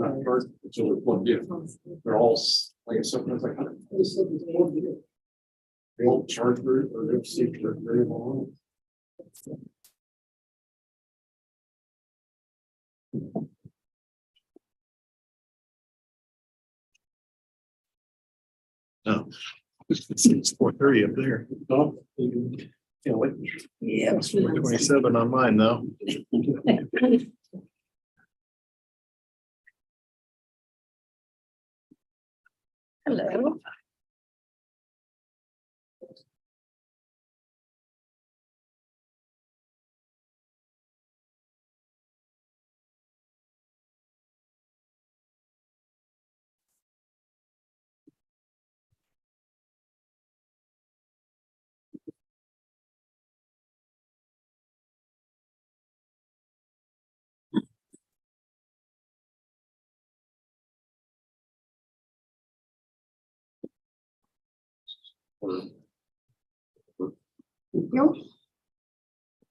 not charged until they're plugged in. They're all like sometimes like 127 plugged in. They won't charge or they'll see for very long. No. It's 4:30 up there. No, Yeah. 27 on mine though. Hello.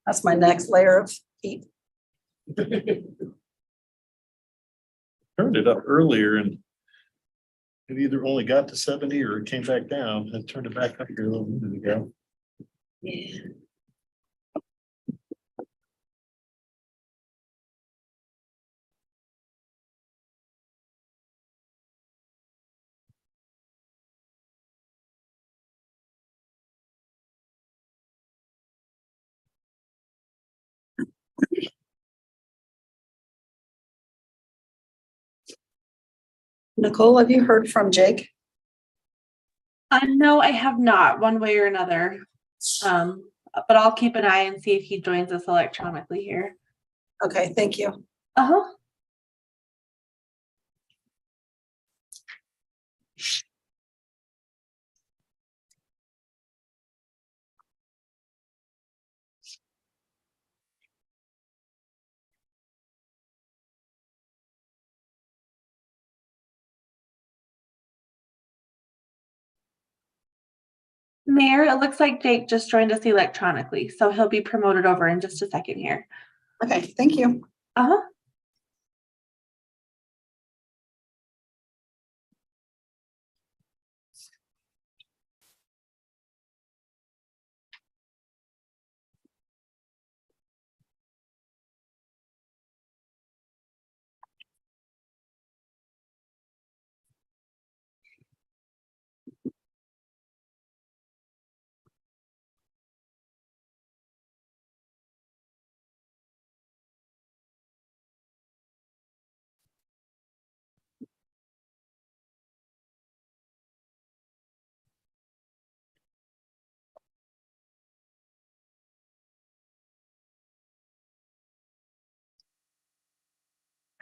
That's my next layer of heat. Turned it up earlier and it either only got to 70 or it came back down. I turned it back up here a little minute ago. Yeah. Nicole, have you heard from Jake? No, I have not, one way or another. But I'll keep an eye and see if he joins us electronically here. Okay, thank you. Uh-huh. Mayor, it looks like Jake just joined us electronically, so he'll be promoted over in just a second here. Okay, thank you. Uh-huh.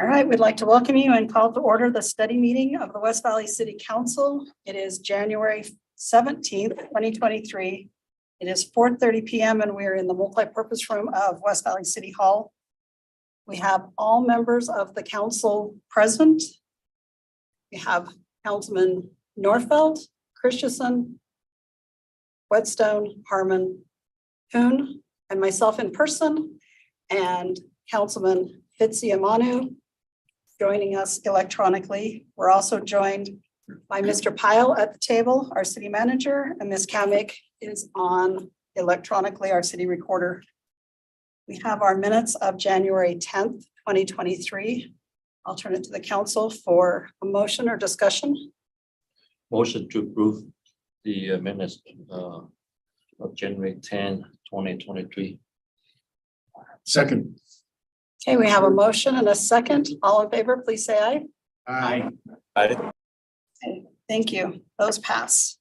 All right, we'd like to welcome you and call to order the study meeting of the West Valley City Council. It is January 17th, 2023. It is 4:30 p.m. and we're in the multi-purpose room of West Valley City Hall. We have all members of the council present. We have Councilman Norfelt, Christensen, Whetstone, Harmon, Kuhn, and myself in person, and Councilman Fitzsimmonu joining us electronically. We're also joined by Mr. Pyle at the table, our city manager, and Ms. Kamick is on electronically, our city recorder. We have our minutes of January 10th, 2023. I'll turn it to the council for a motion or discussion. Motion to approve the minutes of January 10, 2023. Second. Okay, we have a motion and a second. All in favor, please say aye. Aye. Okay, thank you. Those pass.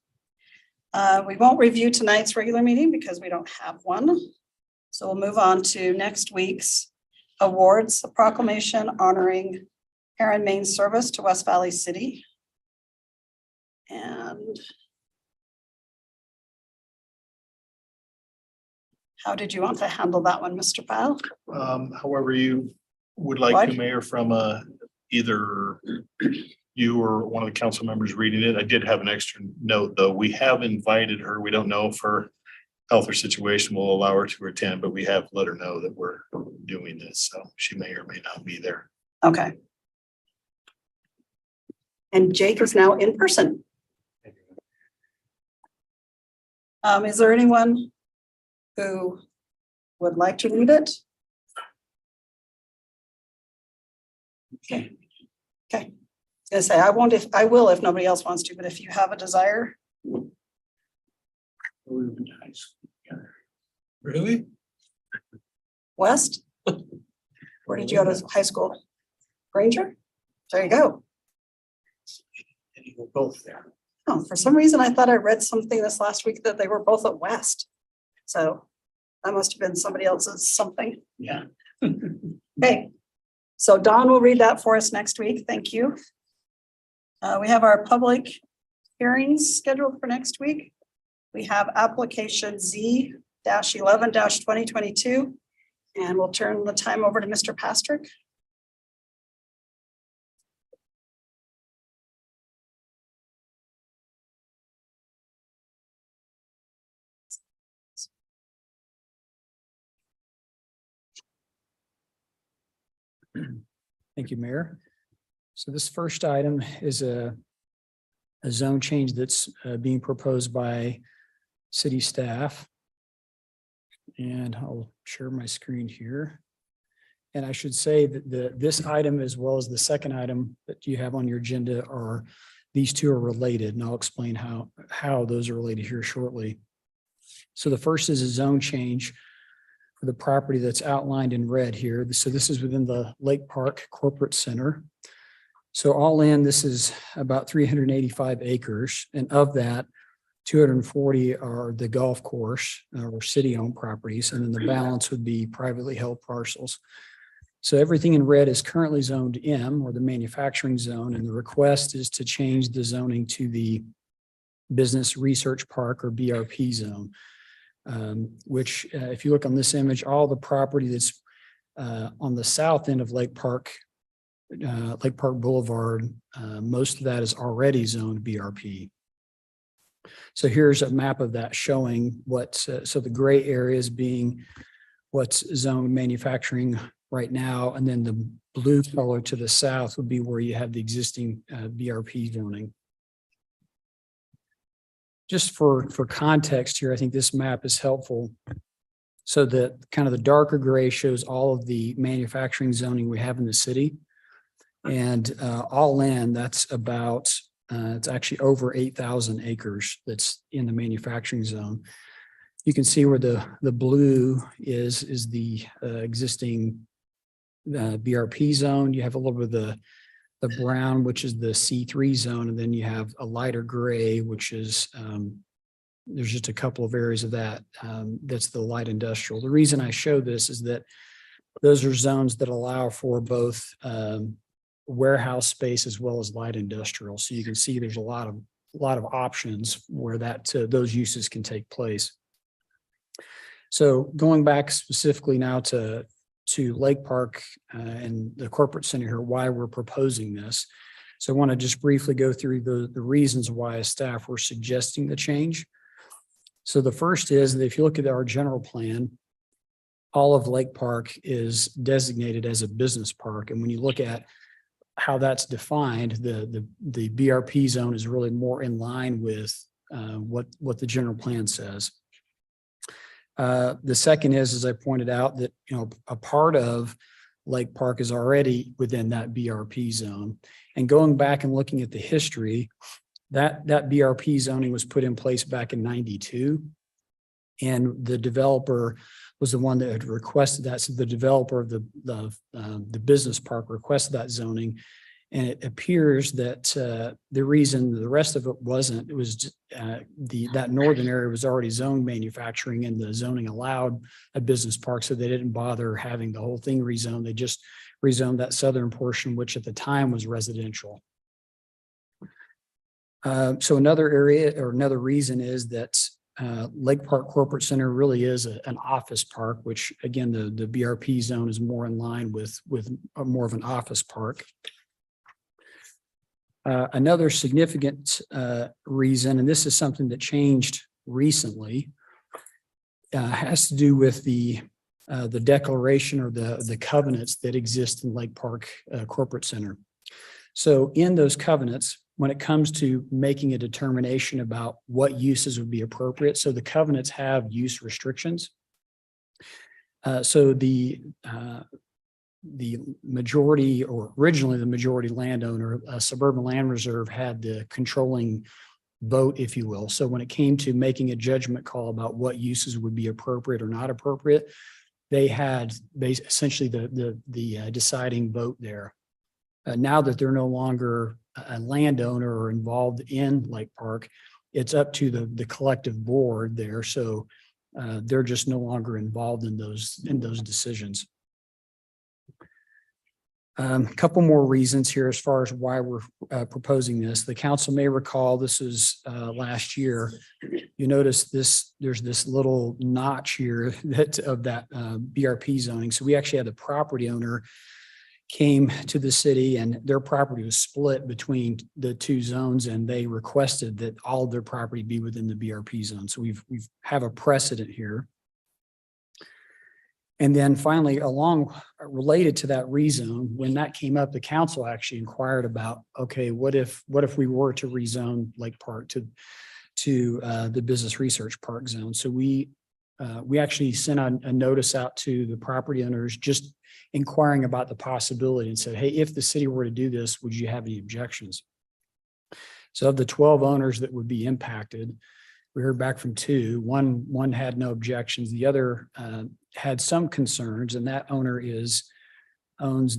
We won't review tonight's regular meeting because we don't have one. So we'll move on to next week's awards, a proclamation honoring care and main service to West Valley City. And how did you want to handle that one, Mr. Pyle? However you would like What? to, Mayor, from either you or one of the council members reading it. I did have an extra note, though. We have invited her. We don't know if her health or situation will allow her to attend, but we have let her know that we're doing this. So she may or may not be there. Okay. And Jake is now in person. Is there anyone who would like to read it? Okay. Okay. I say I won't if I will if nobody else wants to, but if you have a desire. Really? West? Where did you go to high school? Granger? There you go. We're both there. Oh, for some reason, I thought I read something this last week that they were both at West. So that must have been somebody else's something. Yeah. Okay. So Dawn will read that for us next week. Thank you. We have our public hearings scheduled for next week. We have application Z-11-2022. And we'll turn the time over to Mr. Pastrick. Thank you, Mayor. So this first item is a zone change that's being proposed by city staff. And I'll share my screen here. And I should say that this item, as well as the second item that you have on your agenda, these two are related, and I'll explain how those are related here shortly. So the first is a zone change for the property that's outlined in red here. So this is within the Lake Park Corporate Center. So all in, this is about 385 acres, and of that, 240 are the golf course or city-owned properties, and then the balance would be privately held parcels. So everything in red is currently zoned M, or the manufacturing zone, and the request is to change the zoning to the Business Research Park or BRP zone, which if you look on this image, all the property that's on the south end of Lake Park Boulevard, most of that is already zoned BRP. So here's a map of that showing so the gray areas being what's zoned manufacturing right now, and then the blue color to the south would be where you have the existing BRP zoning. Just for context here, I think this map is helpful. So that kind of the darker gray shows all of the manufacturing zoning we have in the city. And all in, that's about it's actually over 8,000 acres that's in the manufacturing zone. You can see where the blue is the existing BRP zone. You have a little bit of the brown, which is the C3 zone, and then you have a lighter gray, which is there's just a couple of areas of that that's the light industrial. The reason I show this is that those are zones that allow for both warehouse space as well as light industrial. So you can see there's a lot of options where those uses can take place. So going back specifically now to Lake Park and the corporate center here, why we're proposing this. So I want to just briefly go through the reasons why as staff we're suggesting the change. So the first is that if you look at our general plan, all of Lake Park is designated as a business park. And when you look at how that's defined, the BRP zone is really more in line with what the general plan says. The second is, as I pointed out, that a part of Lake Park is already within that BRP zone. And going back and looking at the history, that BRP zoning was put in place back in '92, and the developer was the one that had requested that. So the developer of the business park requested that zoning. And it appears that the reason the rest of it wasn't, it was just, that northern area was already zoned manufacturing, and the zoning allowed a business park. So they didn't bother having the whole thing rezoned. They just rezoned that southern portion, which at the time was residential. So another area or another reason is that Lake Park Corporate Center really is an office park, which again, the BRP zone is more in line with more of an office park. Another significant reason, and this is something that changed recently, has to do with the declaration or the covenants that exist in Lake Park Corporate Center. So in those covenants, when it comes to making a determination about what uses would be appropriate. So the covenants have use restrictions. So the majority, or originally the majority landowner, Suburban Land Reserve, had the controlling vote, if you will. So when it came to making a judgment call about what uses would be appropriate or not appropriate, they had essentially the deciding vote there. Now that they're no longer a landowner or involved in Lake Park, it's up to the collective board there. So they're just no longer involved in those decisions. A couple more reasons here as far as why we're proposing this. The council may recall this is last year. You notice there's this little notch here of that BRP zoning. So we actually had the property owner came to the city and their property was split between the two zones, and they requested that all of their property be within the BRP zone. So we have a precedent here. And then finally, related to that rezone, when that came up, the council actually inquired about, okay, what if we were to rezone Lake Park to the Business Research Park zone? So we actually sent a notice out to the property owners, just inquiring about the possibility, and said, hey, if the city were to do this, would you have any objections? So of the 12 owners that would be impacted, we heard back from 2. One had no objections. The other had some concerns, and that owner owns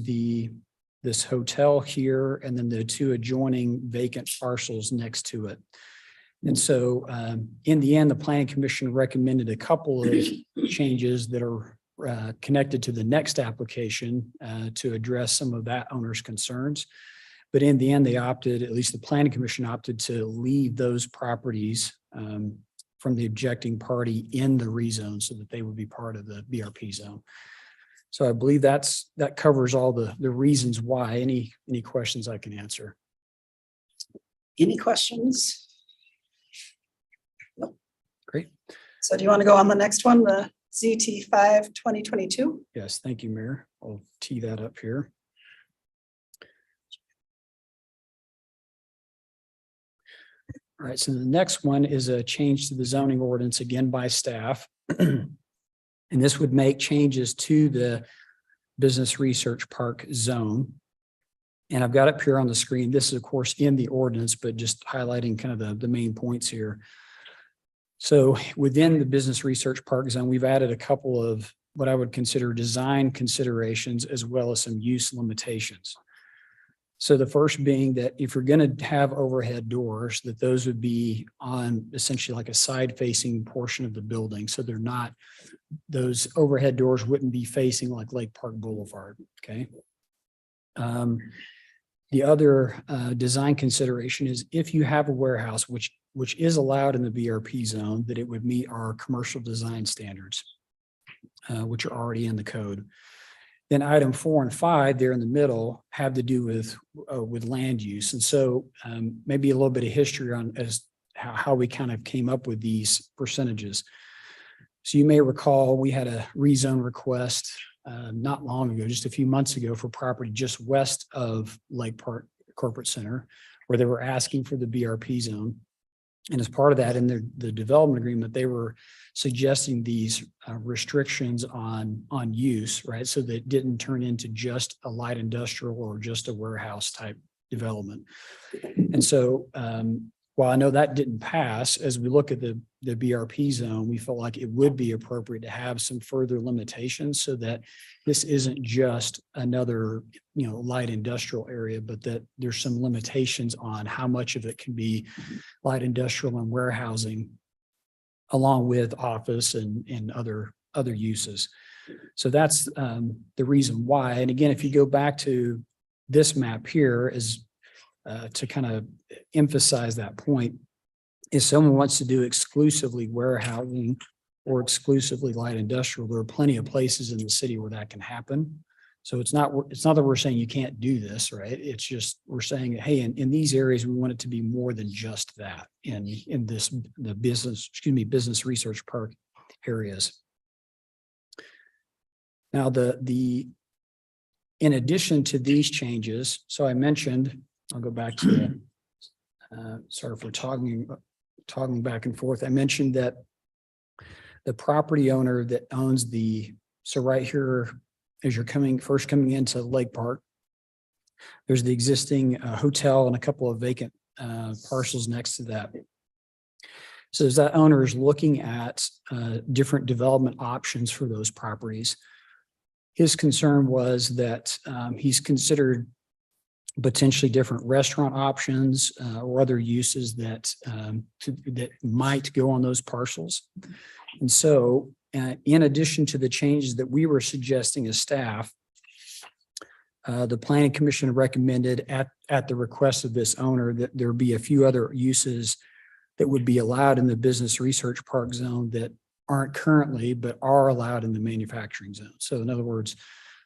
this hotel here, and then the 2 adjoining vacant parcels next to it. And so in the end, the Planning Commission recommended a couple of changes that are connected to the next application to address some of that owner's concerns. But in the end, they opted, at least the Planning Commission opted, to leave those properties from the objecting party in the rezone so that they would be part of the BRP zone. So I believe that covers all the reasons why. Any questions I can answer? Any questions? No. Great. So do you want to go on the next one, the ZT5 2022? Yes, thank you, Mayor. I'll tee that up here. All right, so the next one is a change to the zoning ordinance, again by staff. And this would make changes to the Business Research Park zone. And I've got it here on the screen. This is, of course, in the ordinance, but just highlighting kind of the main points here. So within the Business Research Park zone, we've added a couple of what I would consider design considerations, as well as some use limitations. So the first being that if you're going to have overhead doors, that those would be on essentially like a side facing portion of the building. So they're not, those overhead doors wouldn't be facing like Lake Park Boulevard. Okay. The other design consideration is if you have a warehouse, which is allowed in the BRP zone, that it would meet our commercial design standards, which are already in the code. Then item 4 and 5 there in the middle have to do with land use. And so maybe a little bit of history on as how we kind of came up with these percentages. So you may recall we had a rezone request not long ago, just a few months ago, for property just west of Lake Park Corporate Center, where they were asking for the BRP zone. And as part of that, in the development agreement, they were suggesting these restrictions on use, right? So that it didn't turn into just a light industrial or just a warehouse type development. And so while I know that didn't pass, as we look at the BRP zone, we felt like it would be appropriate to have some further limitations so that this isn't just another, light industrial area, but that there's some limitations on how much of it can be light industrial and warehousing, along with office and other uses. So that's the reason why. And again, if you go back to this map here, is to kind of emphasize that point, if someone wants to do exclusively warehousing or exclusively light industrial, there are plenty of places in the city where that can happen. So it's not that we're saying you can't do this, right? It's just we're saying, hey, in these areas, we want it to be more than just that in the Business Research Park areas. Now in addition to these changes, so I mentioned, I'll go back to sorry for talking back and forth. I mentioned that the property owner that owns so right here, as you're first coming into Lake Park, there's the existing hotel and a couple of vacant parcels next to that. So as that owner is looking at different development options for those properties, his concern was that he's considered potentially different restaurant options or other uses that might go on those parcels. And so in addition to the changes that we were suggesting as staff, the planning commission recommended at the request of this owner that there be a few other uses that would be allowed in the business research park zone that aren't currently, but are allowed in the manufacturing zone. So in other words,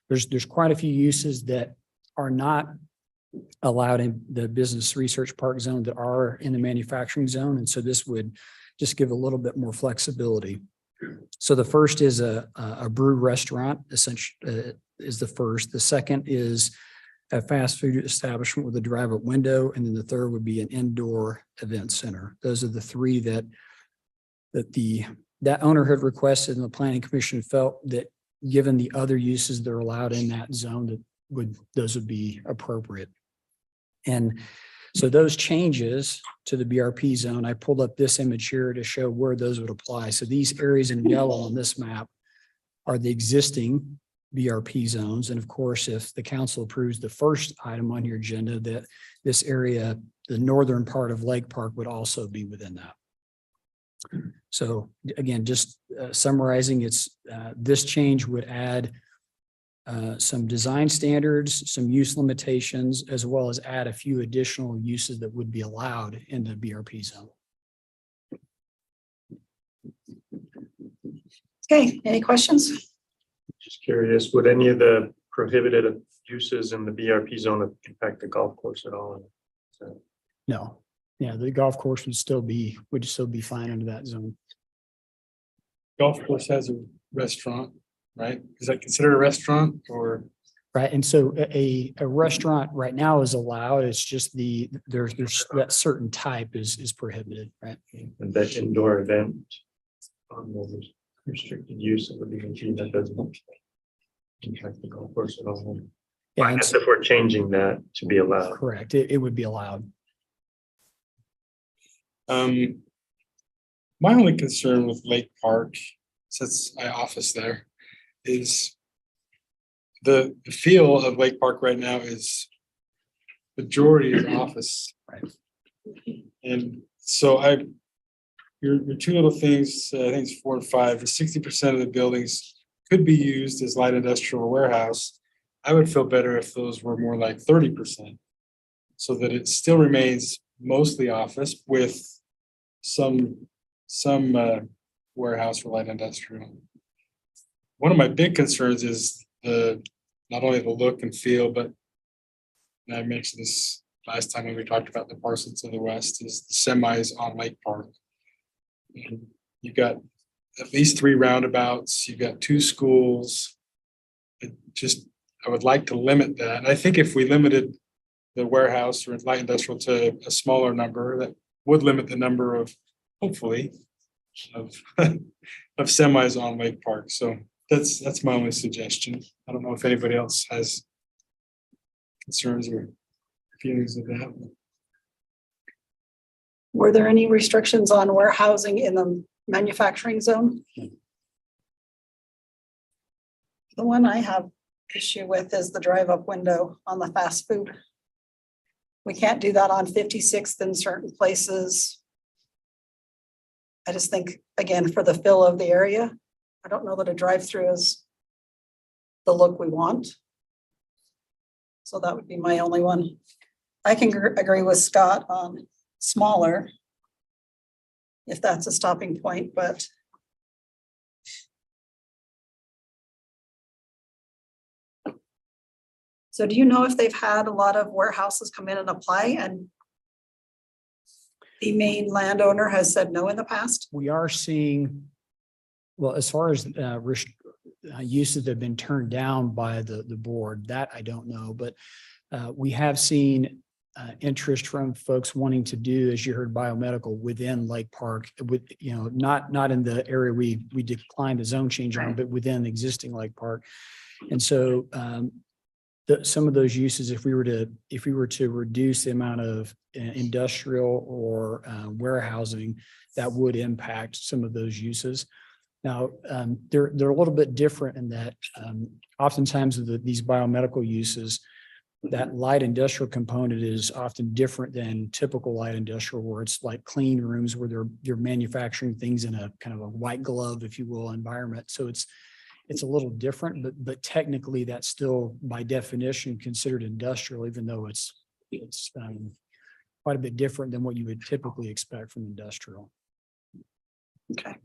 there's quite a few uses that are not allowed in the business research park zone that are in the manufacturing zone. And so this would just give a little bit more flexibility. So the first is a brew restaurant, essentially, is the first. The second is a fast food establishment with a drive-up window. And then the third would be an indoor event center. Those are the three that owner had requested, and the planning commission felt that given the other uses that are allowed in that zone, those would be appropriate. And so those changes to the BRP zone, I pulled up this image here to show where those would apply. So these areas in yellow on this map are the existing BRP zones. And of course, if the council approves the first item on your agenda, that this area, the northern part of Lake Park, would also be within that. So again, just summarizing, this change would add some design standards, some use limitations, as well as add a few additional uses that would be allowed in the BRP zone. Okay, any questions? Just curious, would any of the prohibited uses in the BRP zone impact the golf course at all? So, No, yeah, the golf course would still be fine under that zone. Golf course has a restaurant, right? Is that considered a restaurant or? Right, and so a restaurant right now is allowed. It's just there's that certain type is prohibited, right? and that indoor event there's restricted use of the BRP that doesn't impact the golf course at all. Yeah, I and guess if we're changing that to be allowed. correct. It would be allowed. My only concern with Lake Park, since I office there, is the feel of Lake Park right now is majority is office. Right. And so your two little things, I think it's 4 and 5, 60% of the buildings could be used as light industrial warehouse. I would feel better if those were more like 30%, so that it still remains mostly office with some warehouse for light industrial. One of my big concerns is not only the look and feel, but and I mentioned this last time when we talked about the parcel to the west, is the semis on Lake Park. And you've got at least 3 roundabouts, you've got 2 schools. I would like to limit that. And I think if we limited the warehouse or light industrial to a smaller number, that would limit the number of, hopefully, of semis on Lake Park. So that's my only suggestion. I don't know if anybody else has concerns or feelings of that. Were there any restrictions on warehousing in the manufacturing zone? The one I have issue with is the drive-up window on the fast food. We can't do that on 56th in certain places. I just think, again, for the fill of the area, I don't know that a drive-through is the look we want. So that would be my only one. I can agree with Scott on smaller, if that's a stopping point, but so do you know if they've had a lot of warehouses come in and apply and the main landowner has said no in the past? We are seeing, well, as far as uses that have been turned down by the board, that I don't know, but we have seen interest from folks wanting to do, as you heard, biomedical within Lake Park, with, not in the area we declined the zone change on, but within existing Lake Park. And so some of those uses, if we were to reduce the amount of industrial or warehousing, that would impact some of those uses. Now, they're a little bit different in that oftentimes with these biomedical uses, that light industrial component is often different than typical light industrial, where it's like clean rooms where they're manufacturing things in a kind of a white glove, if you will, environment. So it's a little different, but technically that's still by definition considered industrial, even though it's quite a bit different than what you would typically expect from industrial. Okay.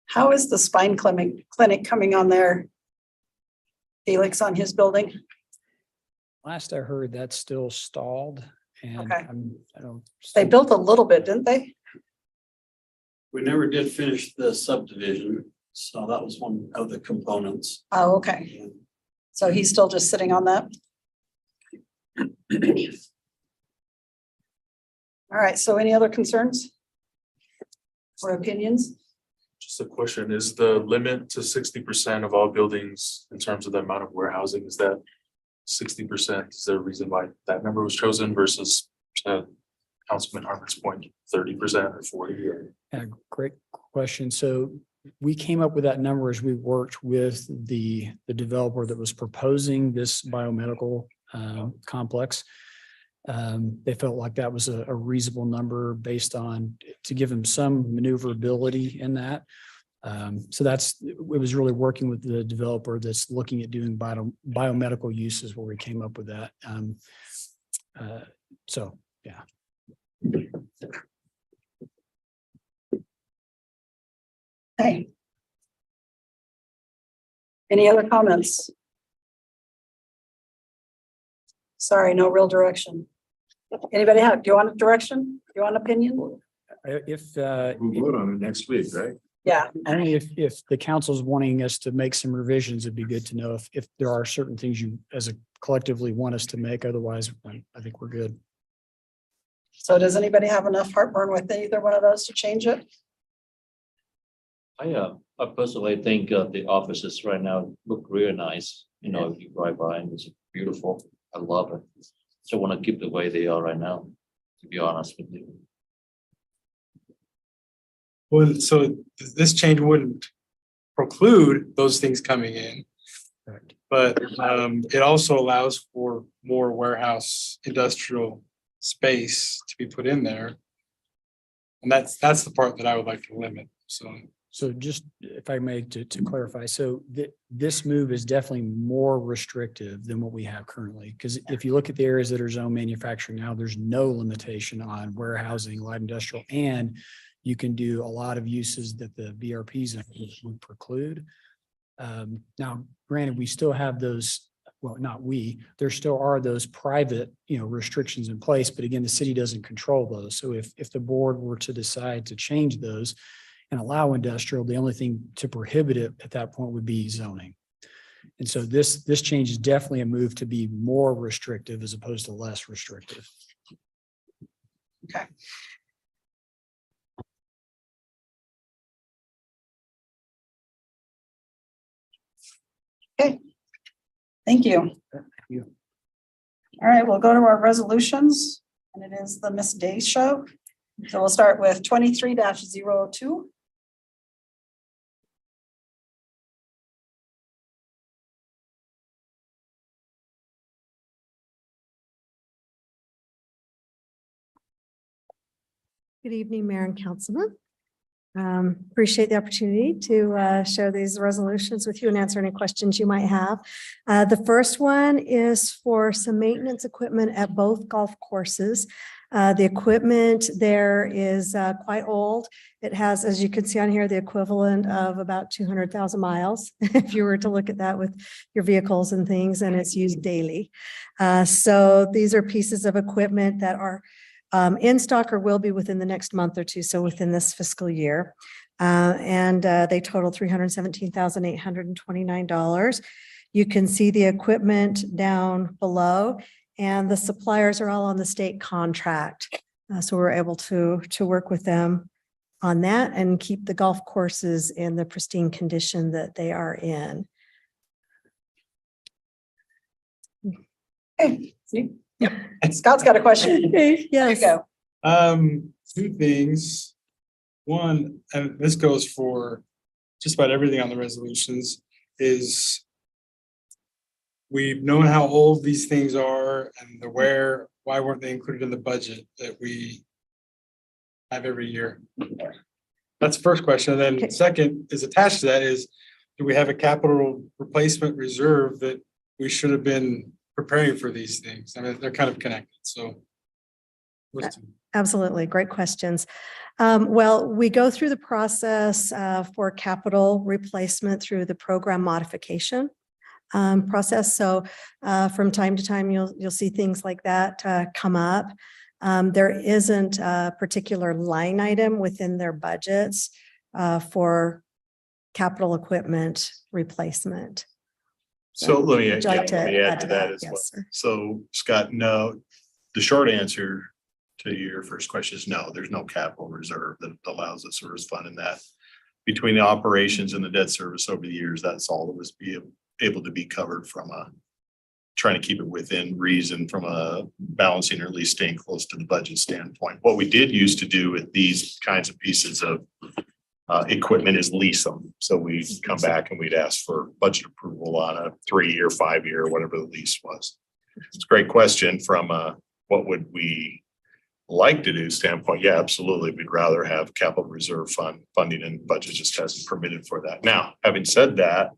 How is the spine clinic coming on there? Felix, on his building? Last I heard, that's still stalled, and Okay. I don't. They built a little bit, didn't they? We never did finish the subdivision, so that was one of the components. Oh, okay. So he's still just sitting on that? All right, so any other concerns? Or opinions? Just a question, is the limit to 60% of all buildings in terms of the amount of warehousing, is that 60%? Is there a reason why that number was chosen versus Councilman Harmon's point, 30% or 40 or? Yeah, great question. So we came up with that number as we worked with the developer that was proposing this biomedical complex. They felt like that was a reasonable number based on, to give them some maneuverability in that. So it was really working with the developer that's looking at doing biomedical uses where we came up with that. So, yeah. Hey. Any other comments? Sorry, no real direction. Anybody do you want a direction? Do you want an opinion? If, We'll vote on it next week, right? Yeah, only if the council's wanting us to make some revisions, it'd be good to know if there are certain things you as a collectively want us to make. Otherwise, I think we're good. so does anybody have enough heartburn with either one of those to change it? I personally think the offices right now look really nice. If you drive by and it's beautiful. I love it. So I want to keep the way they are right now, to be honest with you. Well, so this change wouldn't preclude those things coming in. Correct. But it also allows for more warehouse industrial space to be put in there. And that's the part that I would like to limit, So just if I may to clarify, so this move is definitely more restrictive than what we have currently. Because if you look at the areas that are zone manufacturing now, there's no limitation on warehousing, light industrial, and you can do a lot of uses that the BRPs would preclude. Now, granted, we still have those, well, not we, there still are those private, restrictions in place, but again, the city doesn't control those. So if the board were to decide to change those and allow industrial, the only thing to prohibit it at that point would be zoning. And so this change is definitely a move to be more restrictive as opposed to less restrictive. Okay. Okay. Thank you. you. All right, we'll go to our resolutions, and it is the Miss Day Show. So we'll start with 23-02. Good evening, Mayor and Councilman. Appreciate the opportunity to share these resolutions with you and answer any questions you might have. The first one is for some maintenance equipment at both golf courses. The equipment there is quite old. It has, as you can see on here, the equivalent of about 200,000 miles, if you were to look at that with your vehicles and things, and it's used daily. So these are pieces of equipment that are in stock or will be within the next month or two, so within this fiscal year. And they total $317,829. You can see the equipment down below, and the suppliers are all on the state contract. So we're able to work with them on that and keep the golf courses in the pristine condition that they are in. Okay. Scott's got a question. There you Yes. go. Two things. One, and this goes for just about everything on the resolutions, is we've known how old these things are and why weren't they included in the budget that we have every year? That's the first question. And Okay. then second is attached to that is, do we have a capital replacement reserve that we should have been preparing for these things? I mean, they're kind of connected, so. those two. Absolutely. Great questions. Well, we go through the process for capital replacement through the program modification process. So from time to time, you'll see things like that come up. There isn't a particular line item within their budgets for capital equipment replacement. So let me Would you like to add to that as well. Yes, sir. So Scott, no, the short answer to your first question is no, there's no capital reserve that allows us or is funding that. Between the operations and the debt service over the years, that's all that was able to be covered from trying to keep it within reason from a balancing or at least staying close to the budget standpoint. What we did used to do with these kinds of pieces of equipment is lease them. So we'd come back and we'd ask for budget approval on a 3-year, 5-year, whatever the lease was. It's a great question from what would we like to do standpoint. Yeah, absolutely. We'd rather have capital reserve funding, and budget just hasn't permitted for that. Now, having said that,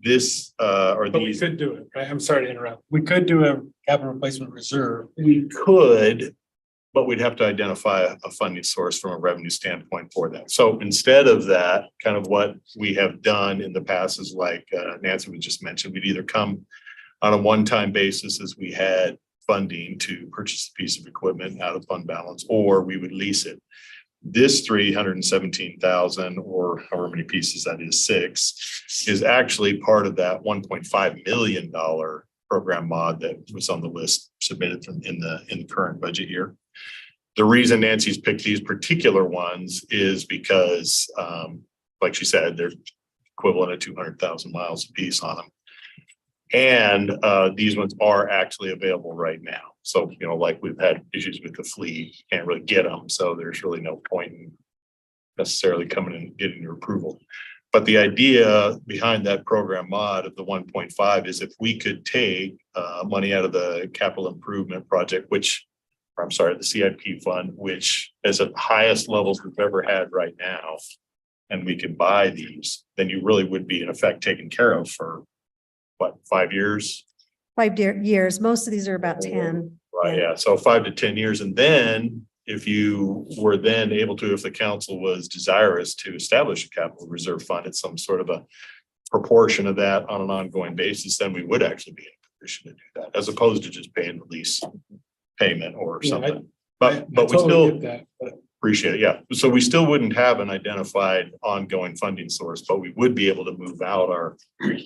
this But we these could do it, right? I'm sorry to interrupt. We could do a capital replacement reserve. we could, but we'd have to identify a funding source from a revenue standpoint for that. So instead of that, kind of what we have done in the past is like Nancy was just mentioned, we'd either come on a one-time basis as we had funding to purchase a piece of equipment out of fund balance, or we would lease it. This 317,000 or however many pieces that is, 6, is actually part of that $1.5 million program mod that was on the list submitted in the current budget year. The reason Nancy's picked these particular ones is because, like she said, they're equivalent of 200,000 miles a piece on them. And these ones are actually available right now. So, like we've had issues with the fleet, you can't really get them. So there's really no point in necessarily coming and getting your approval. But the idea behind that program mod of the 1.5 is if we could take money out of the capital improvement project, the CIP fund, which is at the highest levels we've ever had right now, and we can buy these, then you really would be in effect taken care of for what, 5 years? 5 years. Most of these are about 10. Right, yeah, so 5 to 10 years. And then if you were then able to, if the council was desirous to establish a capital reserve fund at some sort of a proportion of that on an ongoing basis, then we would actually be in a position to do that, as opposed to just paying the lease payment or Yeah, something. I But we totally still get that, but appreciate it, yeah. So we still wouldn't have an identified ongoing funding source, but we would be able to move out our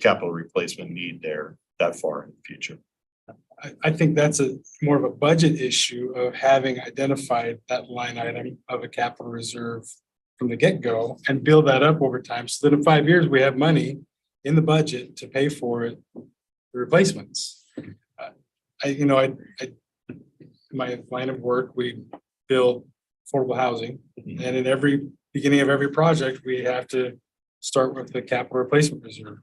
capital replacement need there that far in the future. I think that's more of a budget issue of having identified that line item of a capital reserve from the get-go and build that up over time so that in 5 years we have money in the budget to pay for it, the replacements. My line of work, we build affordable housing, and in every beginning of every project, we have to start with the capital replacement reserve.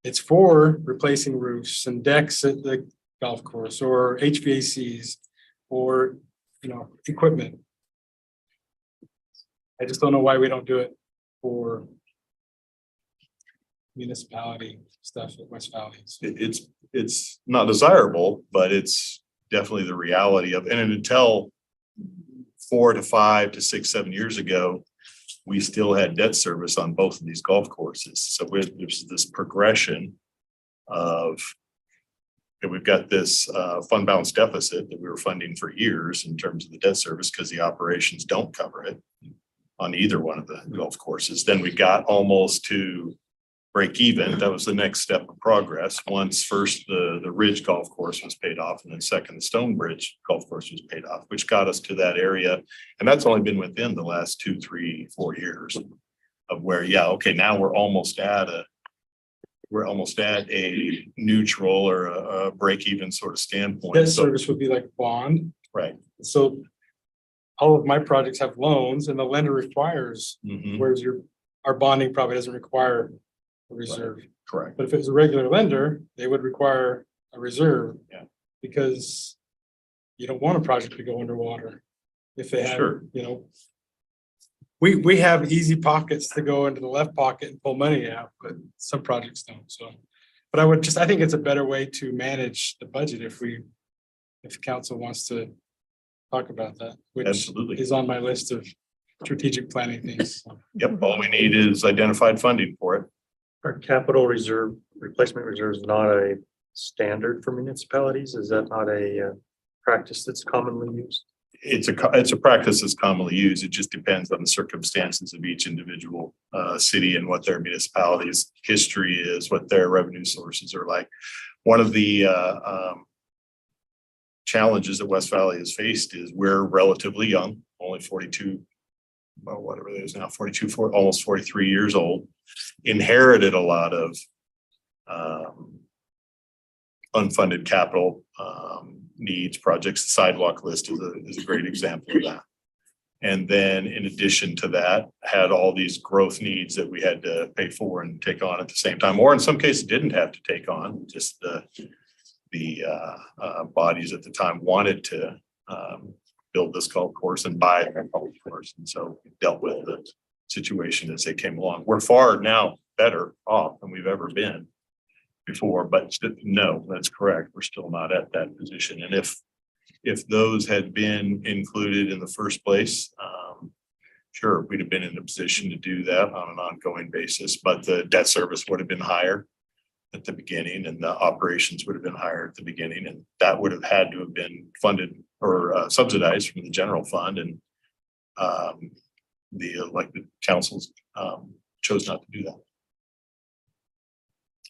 It's for replacing roofs and decks at the golf course or HVACs or, equipment. I just don't know why we don't do it for municipality stuff at West Valley. It's not desirable, but it's definitely the reality of, and until 4 to 5 to 6, 7 years ago, we still had debt service on both of these golf courses. So there's this progression of, we've got this fund balance deficit that we were funding for years in terms of the debt service because the operations don't cover it. on either one of the golf courses. Then we got almost to break even. That was the next step of progress. Once first the Ridge Golf Course was paid off, and then second, the Stonebridge Golf Course was paid off, which got us to that area. And that's only been within the last 2, 3, 4 years of where, yeah, okay, now we're almost at a neutral or a break even sort of standpoint. Debt So, service would be like bond. right. So all of my projects have loans and the lender requires, Mhm. whereas our bonding probably doesn't require a reserve. Correct. But if it's a regular lender, they would require a reserve. Yeah. Because you don't want a project to go underwater. If they have, Sure. you know. We have easy pockets to go into the left pocket and pull money out, but some projects don't, so. But I think it's a better way to manage the budget if council wants to talk about that, which Absolutely. is on my list of strategic planning things. Yep. All we need is identified funding for it. Our capital reserve, replacement reserve is not a standard for municipalities. Is that not a practice that's commonly used? It's a practice that's commonly used. It just depends on the circumstances of each individual city and what their municipality's history is, what their revenue sources are like. One of the challenges that West Valley has faced is we're relatively young, only 42, well, whatever it is now, 42, almost 43 years old, inherited a lot of unfunded capital needs, projects. The sidewalk list is a great example of that. And then in addition to that, had all these growth needs that we had to pay for and take on at the same time, or in some cases didn't have to take on, just the bodies at the time wanted to build this golf course and buy a golf course. And so we dealt with the situation as they came along. We're far now better off than we've ever been before, but no, that's correct. We're still not at that position. And if those had been included in the first place, sure, we'd have been in a position to do that on an ongoing basis, but the debt service would have been higher at the beginning and the operations would have been higher at the beginning, and that would have had to have been funded or subsidized from the general fund. And the elected councils chose not to do that.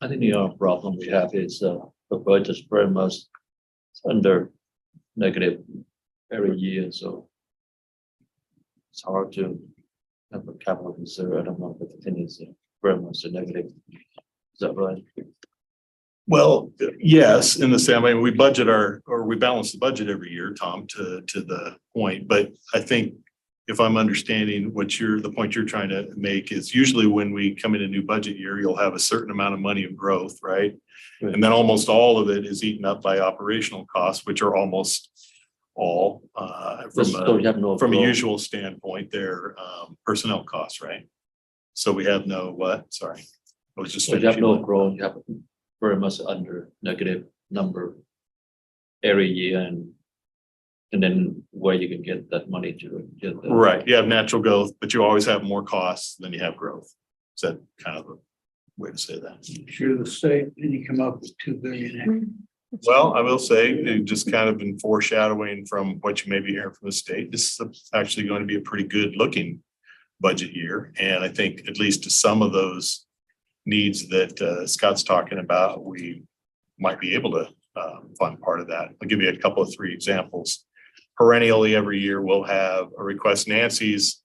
I think the other problem we have is the budget is very much under negative every year, so it's hard to have a capital reserve. I don't know if the thing is very much a negative. Is that right? Well, yes, in the same way, we balance the budget every year, Tom, to the point, but I think if I'm understanding the point you're trying to make is usually when we come in a new budget year, you'll have a certain amount of money of growth, right? Right. And then almost all of it is eaten up by operational costs, which are almost all So you have no from a growth. usual standpoint, they're personnel costs, right? So we have no what? Sorry. I was just So you have finishing. no growth, you have very much under negative number every year, and then where you can get that money to get the. Right, you have natural growth, but you always have more costs than you have growth. Is that kind of a way to say that? Sure, the state, and you come up with 2 billion. Well, I will say, it just kind of been foreshadowing from what you may be hearing from the state. This is actually going to be a pretty good looking budget year. And I think at least to some of those needs that Scott's talking about, we might be able to fund part of that. I'll give you a couple of 3 examples. Perennially, every year we'll have a request. Nancy's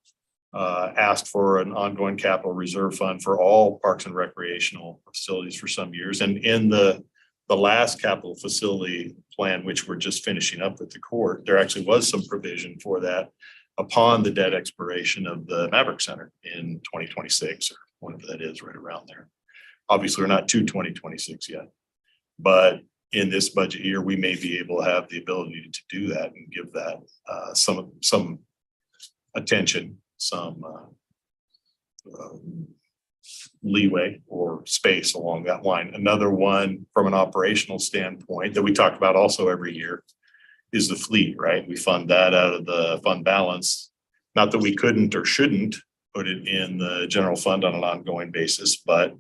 asked for an ongoing capital reserve fund for all parks and recreational facilities for some years. And in the last capital facility plan, which we're just finishing up with the court, there actually was some provision for that upon the debt expiration of the Maverick Center in 2026 or whatever that is, right around there. Obviously, we're not to 2026 yet, but in this budget year, we may be able to have the ability to do that and give that some attention, some leeway or space along that line. Another one from an operational standpoint that we talk about also every year is the fleet, right? We fund that out of the fund balance. Not that we couldn't or shouldn't put it in the general fund on an ongoing basis, but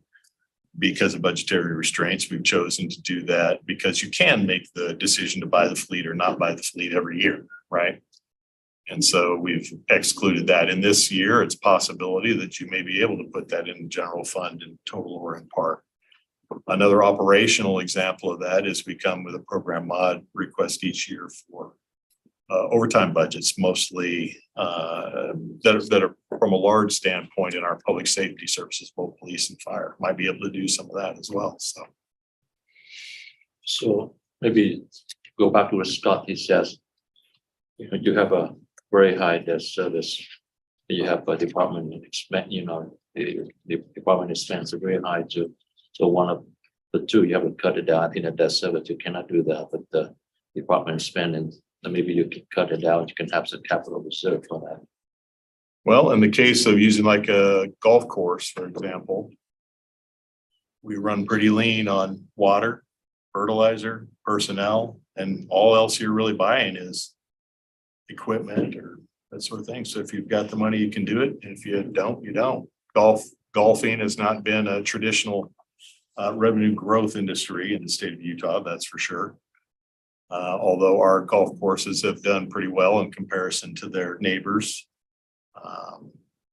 because of budgetary restraints, we've chosen to do that because you can make the decision to buy the fleet or not buy the fleet every year, right? And so we've excluded that. In this year, it's a possibility that you may be able to put that in general fund in total or in part. Another operational example of that is we come with a program mod request each year for overtime budgets, mostly that are from a large standpoint in our public safety services, both police and fire. Might be able to do some of that as well, so. So maybe go back to what Scott, he says. You have a very high debt service. You have a department expect, the department expense are very high too. So one of the two, you have to cut it down. I think that debt service, you cannot do that, but the department spending, maybe you can cut it down. You can have some capital reserve for that. Well, in the case of using like a golf course, for example, we run pretty lean on water, fertilizer, personnel, and all else you're really buying is equipment or that sort of thing. So if you've got the money, you can do it. And if you don't, you don't. Golfing has not been a traditional revenue growth industry in the state of Utah, that's for sure. Although our golf courses have done pretty well in comparison to their neighbors.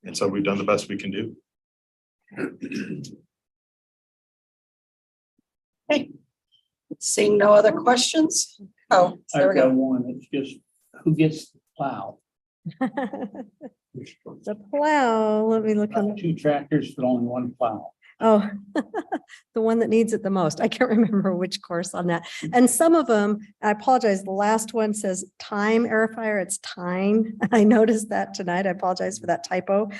And so we've done the best we can do. Okay. Seeing no other questions? Oh, there we I've got go. one. It's just, who gets the plow? The plow, let me look on. Two tractors, but only one plow. Oh, the one that needs it the most. I can't remember which course on that. And some of them, I apologize, the last one says time Aerifier, it's time. I noticed that tonight. I apologize for that typo.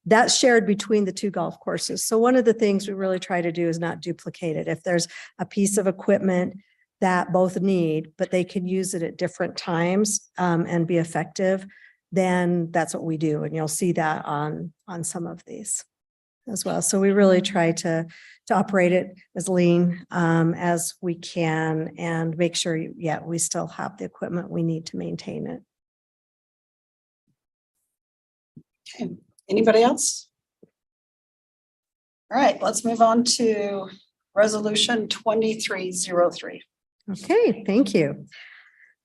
That's shared between the two golf courses. So one of the things we really try to do is not duplicate it. If there's a piece of equipment that both need, but they can use it at different times and be effective, then that's what we do. And you'll see that on some of these as well. So we really try to operate it as lean as we can and make sure, we still have the equipment we need to maintain it. Okay. Anybody else? All right, let's move on to resolution 2303. Okay, thank you.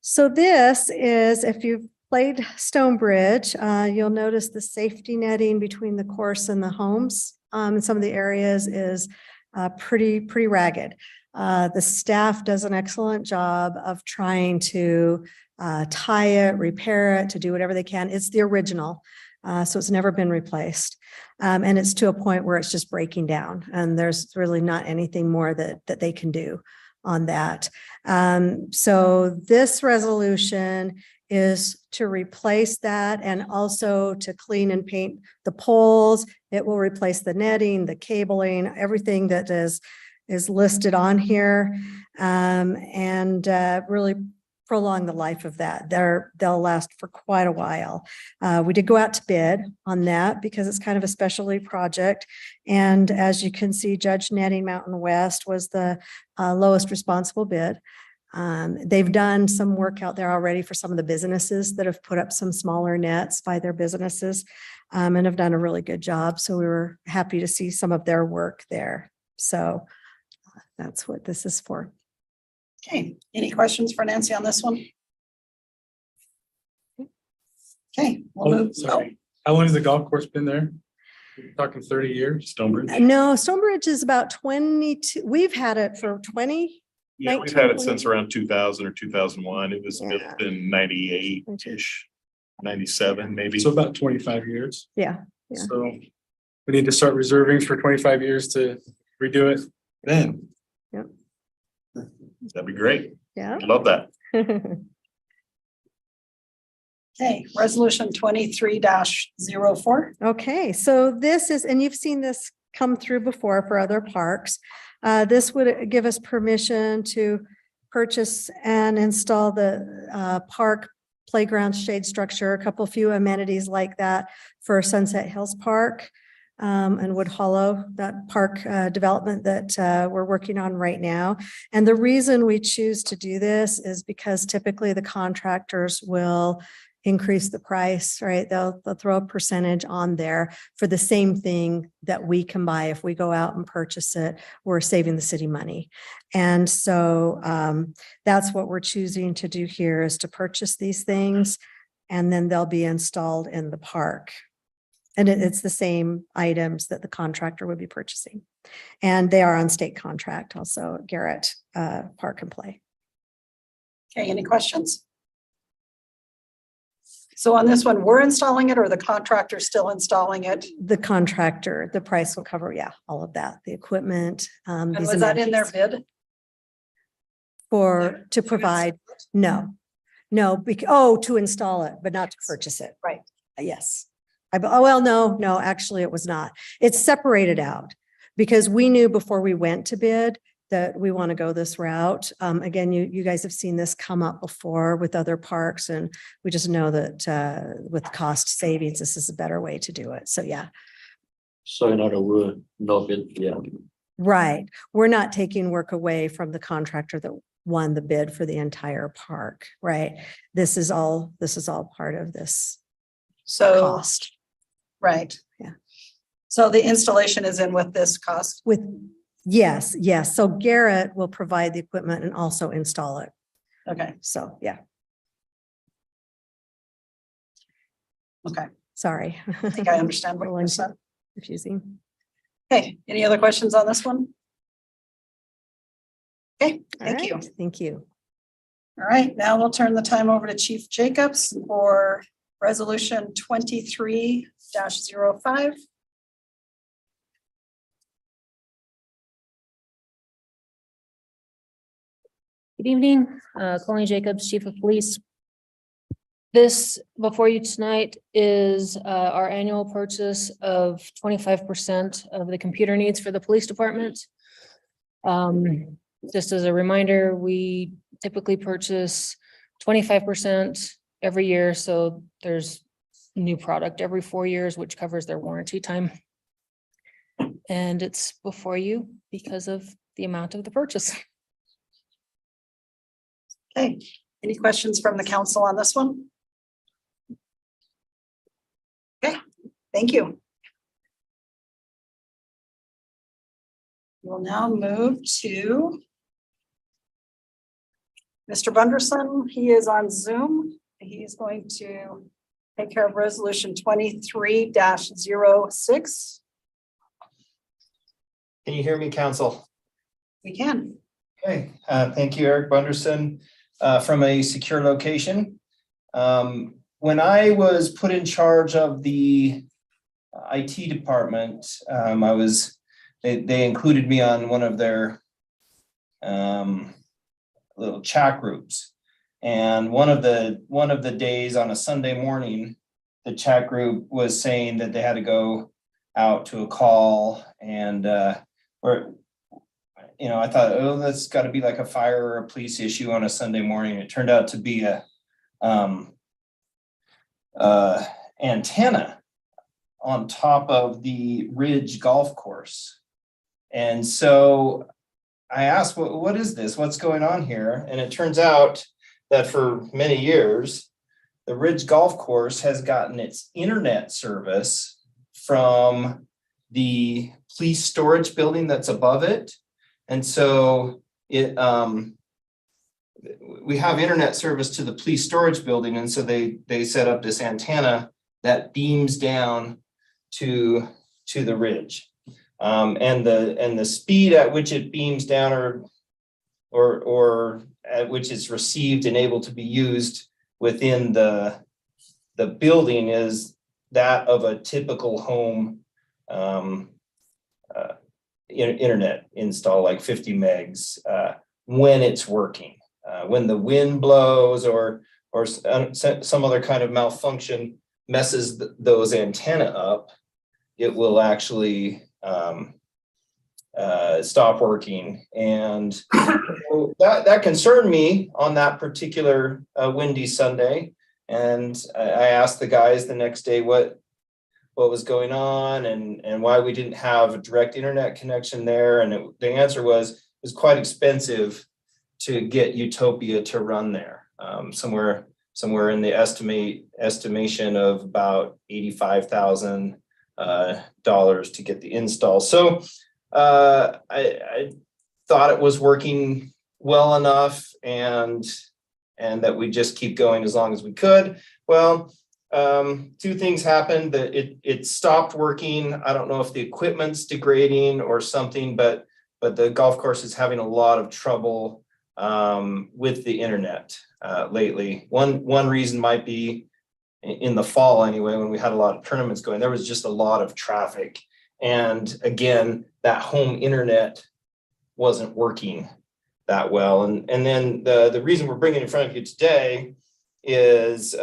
So this is, if you've played Stonebridge, you'll notice the safety netting between the course and the homes in some of the areas is pretty ragged. The staff does an excellent job of trying to tie it, repair it, to do whatever they can. It's the original, so it's never been replaced. And it's to a point where it's just breaking down and there's really not anything more that they can do on that. So this resolution is to replace that and also to clean and paint the poles. It will replace the netting, the cabling, everything that is listed on here, and really prolong the life of that. They'll last for quite a while. We did go out to bid on that because it's kind of a specialty project. And as you can see, Judge Netting Mountain West was the lowest responsible bid. They've done some work out there already for some of the businesses that have put up some smaller nets by their businesses and have done a really good job. So we were happy to see some of their work there. So that's what this is for. Okay, any questions for Nancy on this one? Okay, we'll Oh, move. sorry. How long has the golf course been there? We're talking 30 years. Stonebridge. No, Stonebridge is about 22. We've had it for 20. Yeah, we've had it since around 2000 or 2001. It was built in 98-ish, 97 maybe. So about 25 years. Yeah. Yeah. So we need to start reserving for 25 years to redo it then. That'd be great. Yeah. Love that. Okay, resolution 23-04. Okay, so this is, and you've seen this come through before for other parks. This would give us permission to purchase and install the park playground shade structure, a couple few amenities like that for Sunset Hills Park and Wood Hollow, that park development that we're working on right now. And the reason we choose to do this is because typically the contractors will increase the price, right? They'll throw a percentage on there for the same thing that we can buy. If we go out and purchase it, we're saving the city money. And so that's what we're choosing to do here, is to purchase these things. and then they'll be installed in the park. And it's the same items that the contractor would be purchasing. And they are on state contract also, Garrett Park and Play. Okay, any questions? So on this one, we're installing it or the contractor still installing it? The contractor, the price will cover, yeah, all of that, the equipment. And these was that in their amenities. bid? To provide, no, to install it, but not to purchase it. Right. Yes. No, actually it was not. It's separated out because we knew before we went to bid that we want to go this route. Again, you guys have seen this come up before with other parks, and we just know that with cost savings, this is a better way to do it. So yeah, So in other words, no bid, yeah. right. We're not taking work away from the contractor that won the bid for the entire park, right? This is all part of this So, cost right. Yeah. So the installation is in with this cost? with, yes. So Garrett will provide the equipment and also install it. Okay, So, yeah, okay. sorry. I think I understand what you said. Confusing. Okay, any other questions on this one? Okay, All thank you. right, Thank you. All right, now we'll turn the time over to Chief Jacobs for resolution 23-05. Good evening, Colleen Jacobs, Chief of Police. This before you tonight is our annual purchase of 25% of the computer needs for the police department. Just as a reminder, we typically purchase 25% every year, so there's new product every 4 years, which covers their warranty time. And it's before you because of the amount of the purchase. Okay, any questions from the council on this one? Okay, thank you. We'll now move to Mr. Bunderson. He is on Zoom. He is going to take care of resolution 23-06. Can you hear me, council? We can. Okay, thank you, Eric Bunderson, from a secure location. When I was put in charge of the IT department, they included me on one of their little chat groups. And one of the days on a Sunday morning, the chat group was saying that they had to go out to a call, and I thought, oh, that's got to be like a fire or a police issue on a Sunday morning. It turned out to be a antenna on top of the Ridge golf course. And so I asked, what is this? What's going on here? And it turns out that for many years, the Ridge golf course has gotten its internet service from the police storage building that's above it. And so we have internet service to the police storage building. And so they set up this antenna that beams down to the Ridge. And the speed at which it beams down or at which it's received and able to be used within the building is that of a typical home internet install, like 50 megs when it's working. When the wind blows or some other kind of malfunction messes those antenna up, it will actually stop working. And so that concerned me on that particular windy Sunday. And I asked the guys the next day what was going on and why we didn't have a direct internet connection there. And the answer was it was quite expensive to get Utopia to run there. Somewhere in the estimation of about $85,000 to get the install. So I thought it was working well enough and that we just keep going as long as we could. Well, two things happened, that it stopped working. I don't know if the equipment's degrading or something, but the golf course is having a lot of trouble with the internet lately. One reason might be in the fall anyway, when we had a lot of tournaments going, there was just a lot of traffic. And again, that home internet wasn't working that well. And then the reason we're bringing it in front of you today is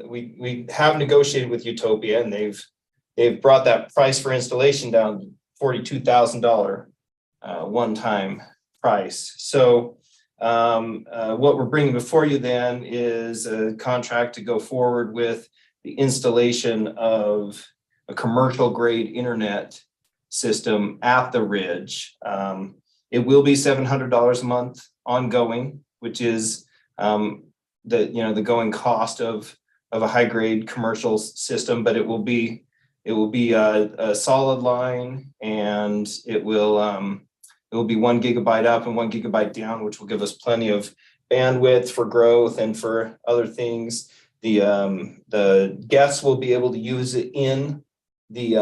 we have negotiated with Utopia, and they've brought that price for installation down $42,000 one-time price. So what we're bringing before you then is a contract to go forward with the installation of a commercial grade internet system at the Ridge. It will be $700 a month ongoing, which is the going cost of a high grade commercial system, but it will be a solid line, and it will be 1 gigabyte up and 1 gigabyte down, which will give us plenty of bandwidth for growth and for other things. The guests will be able to use it in the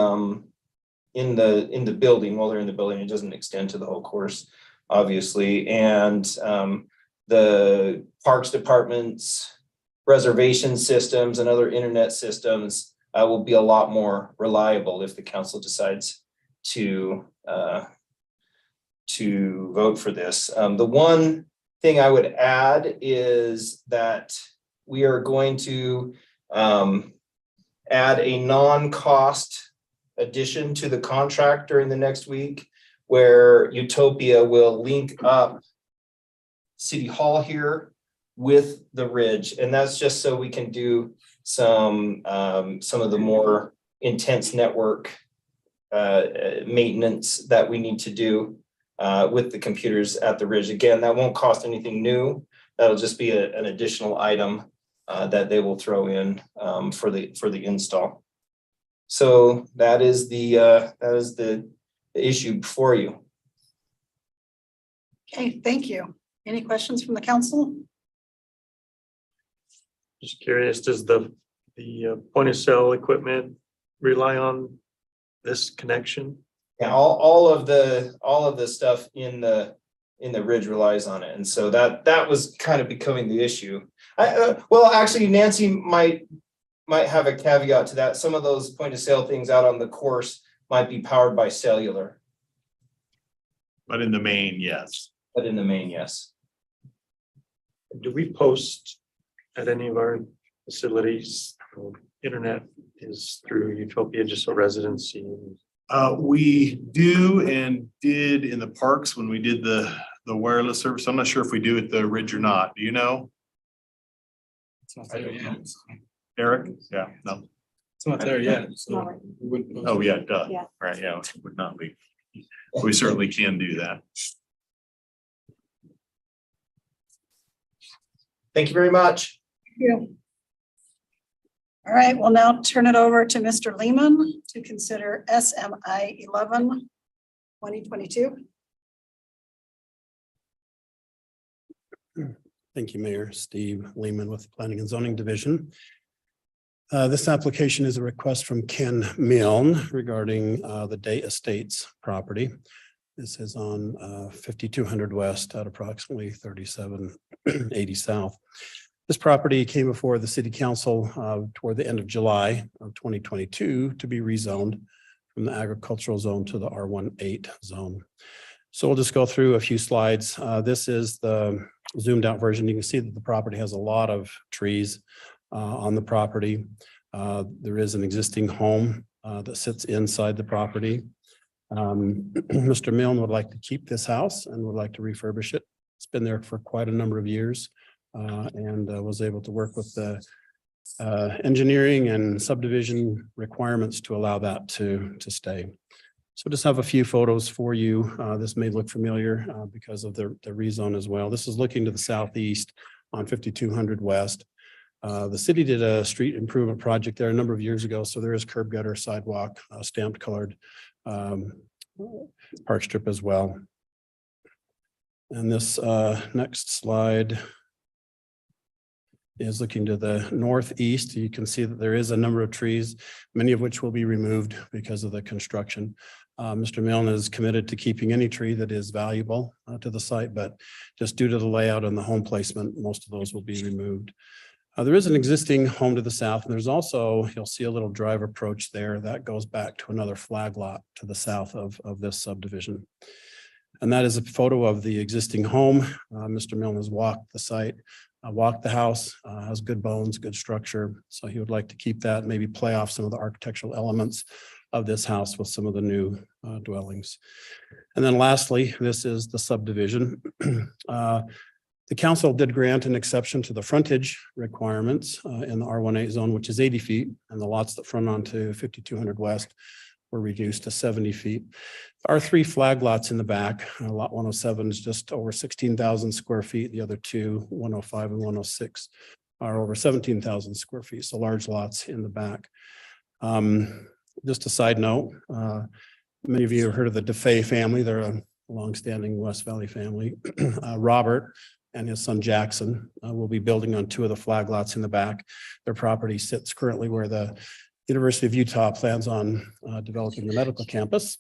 building while they're in the building. It doesn't extend to the whole course, obviously. And the Parks Department's reservation systems and other internet systems will be a lot more reliable if the council decides to vote for this. The one thing I would add is that we are going to add a non-cost addition to the contract during the next week, where Utopia will link up City Hall here with the Ridge. And that's just so we can do some of the more intense network maintenance that we need to do with the computers at the Ridge. Again, that won't cost anything new. That'll just be an additional item that they will throw in for the install. So that is the issue before you. Okay, thank you. Any questions from the council? Just curious, does the point of sale equipment rely on this connection? Yeah, all of the stuff in the Ridge relies on it, and so that was kind of becoming the issue. Well, actually, Nancy might have a caveat to that. Some of those point of sale things out on the course might be powered by cellular. But in the main, yes. But in the main, yes. Do we post at any of our facilities? Internet is through Utopia, just a residency. We do and did in the parks when we did the wireless service. I'm not sure if we do at the Ridge or not. Do you know, It's not there yet. Eric? Yeah, no. It's not there yet. So we wouldn't post Oh, it. yeah, duh. Yeah. Right, yeah, it would not be. We certainly can do that. Thank you very much. All right, we'll now turn it over to Mr. Lehman to consider SMI 11, 2022. Thank you, Mayor. Steve Lehman with the Planning and Zoning Division. This application is a request from Ken Milne regarding the Day Estates property. This is on 5200 West at approximately 3780 South. This property came before the City Council toward the end of July of 2022 to be rezoned from the agricultural zone to the R18 zone. So we'll just go through a few slides. This is the zoomed out version. You can see that the property has a lot of trees on the property. There is an existing home that sits inside the property. Mr. Milne would like to keep this house and would like to refurbish it. It's been there for quite a number of years and was able to work with the engineering and subdivision requirements to allow that to stay. So just have a few photos for you. This may look familiar because of the rezone as well. This is looking to the southeast on 5200 West. The city did a street improvement project there a number of years ago. So there is curb gutter, sidewalk, stamped colored park strip as well. And this next slide is looking to the northeast. You can see that there is a number of trees, many of which will be removed because of the construction. Mr. Milne is committed to keeping any tree that is valuable to the site, but just due to the layout and the home placement, most of those will be removed. There is an existing home to the south, and there's also, you'll see a little drive approach there that goes back to another flag lot to the south of this subdivision. And that is a photo of the existing home. Mr. Milne has walked the site, walked the house, has good bones, good structure. So he would like to keep that, maybe play off some of the architectural elements of this house with some of the new dwellings. And then lastly, this is the subdivision. The council did grant an exception to the frontage requirements in the R18 zone, which is 80 feet, and the lots that front onto 5200 West were reduced to 70 feet. Our 3 flag lots in the back, lot 107 is just over 16,000 square feet. The other 2, 105 and 106, are over 17,000 square feet, so large lots in the back. Just a side note, many of you have heard of the DeFay family. They're a longstanding West Valley family. Robert and his son Jackson will be building on 2 of the flag lots in the back. Their property sits currently where the University of Utah plans on developing the medical campus.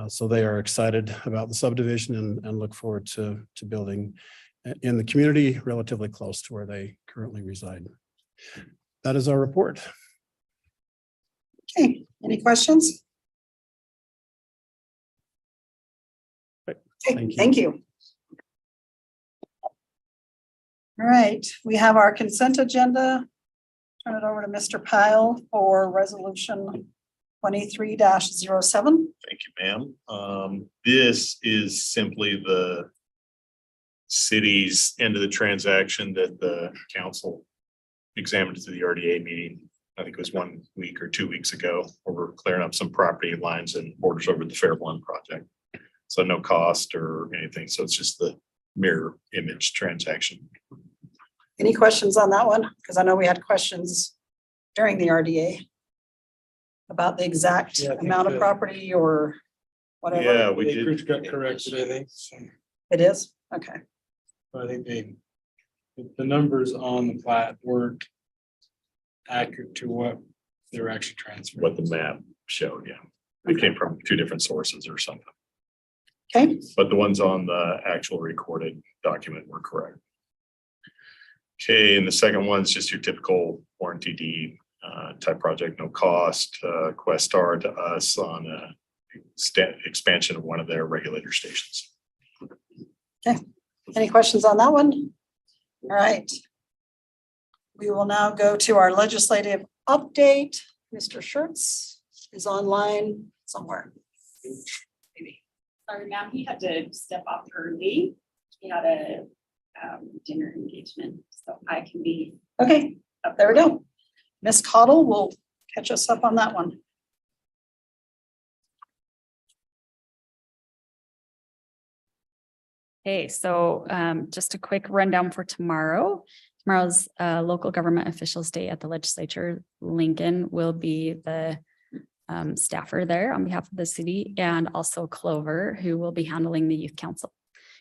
So they are excited about the subdivision and look forward to building in the community relatively close to where they currently reside. That is our report. Okay, any questions? Okay, thank you. All right, we have our consent agenda. Turn it over to Mr. Pyle for resolution 23-07. Thank you, ma'am. This is simply the city's end of the transaction that the council examined through the RDA meeting. I think it was 1 week or 2 weeks ago, where we're clearing up some property lines and borders over the Fair One project. So no cost or anything. So it's just the mirror image transaction. Any questions on that one? Because I know we had questions during the RDA about the exact amount of property or whatever. Yeah, we The did. acreage got corrected, I think. So It is? Okay. I think the numbers on the plat weren't accurate to what they were actually transferred. What the map showed, yeah. It came from 2 different sources or something. Okay, But the ones on the actual recorded document were correct. Okay, and the second one's just your typical warranty deed type project, no cost, Questar to us on a expansion of one of their regulator stations. any questions on that one? All right. We will now go to our legislative update. Mr. Schertz is online somewhere. Maybe. Sorry, ma'am, he had to step off early. He had a dinner engagement, so I can be. Okay, there we go. Ms. Cottle will catch us up on that one. Okay, so just a quick rundown for tomorrow. Tomorrow's local government officials day at the legislature. Lincoln will be the staffer there on behalf of the city, and also Clover, who will be handling the youth council.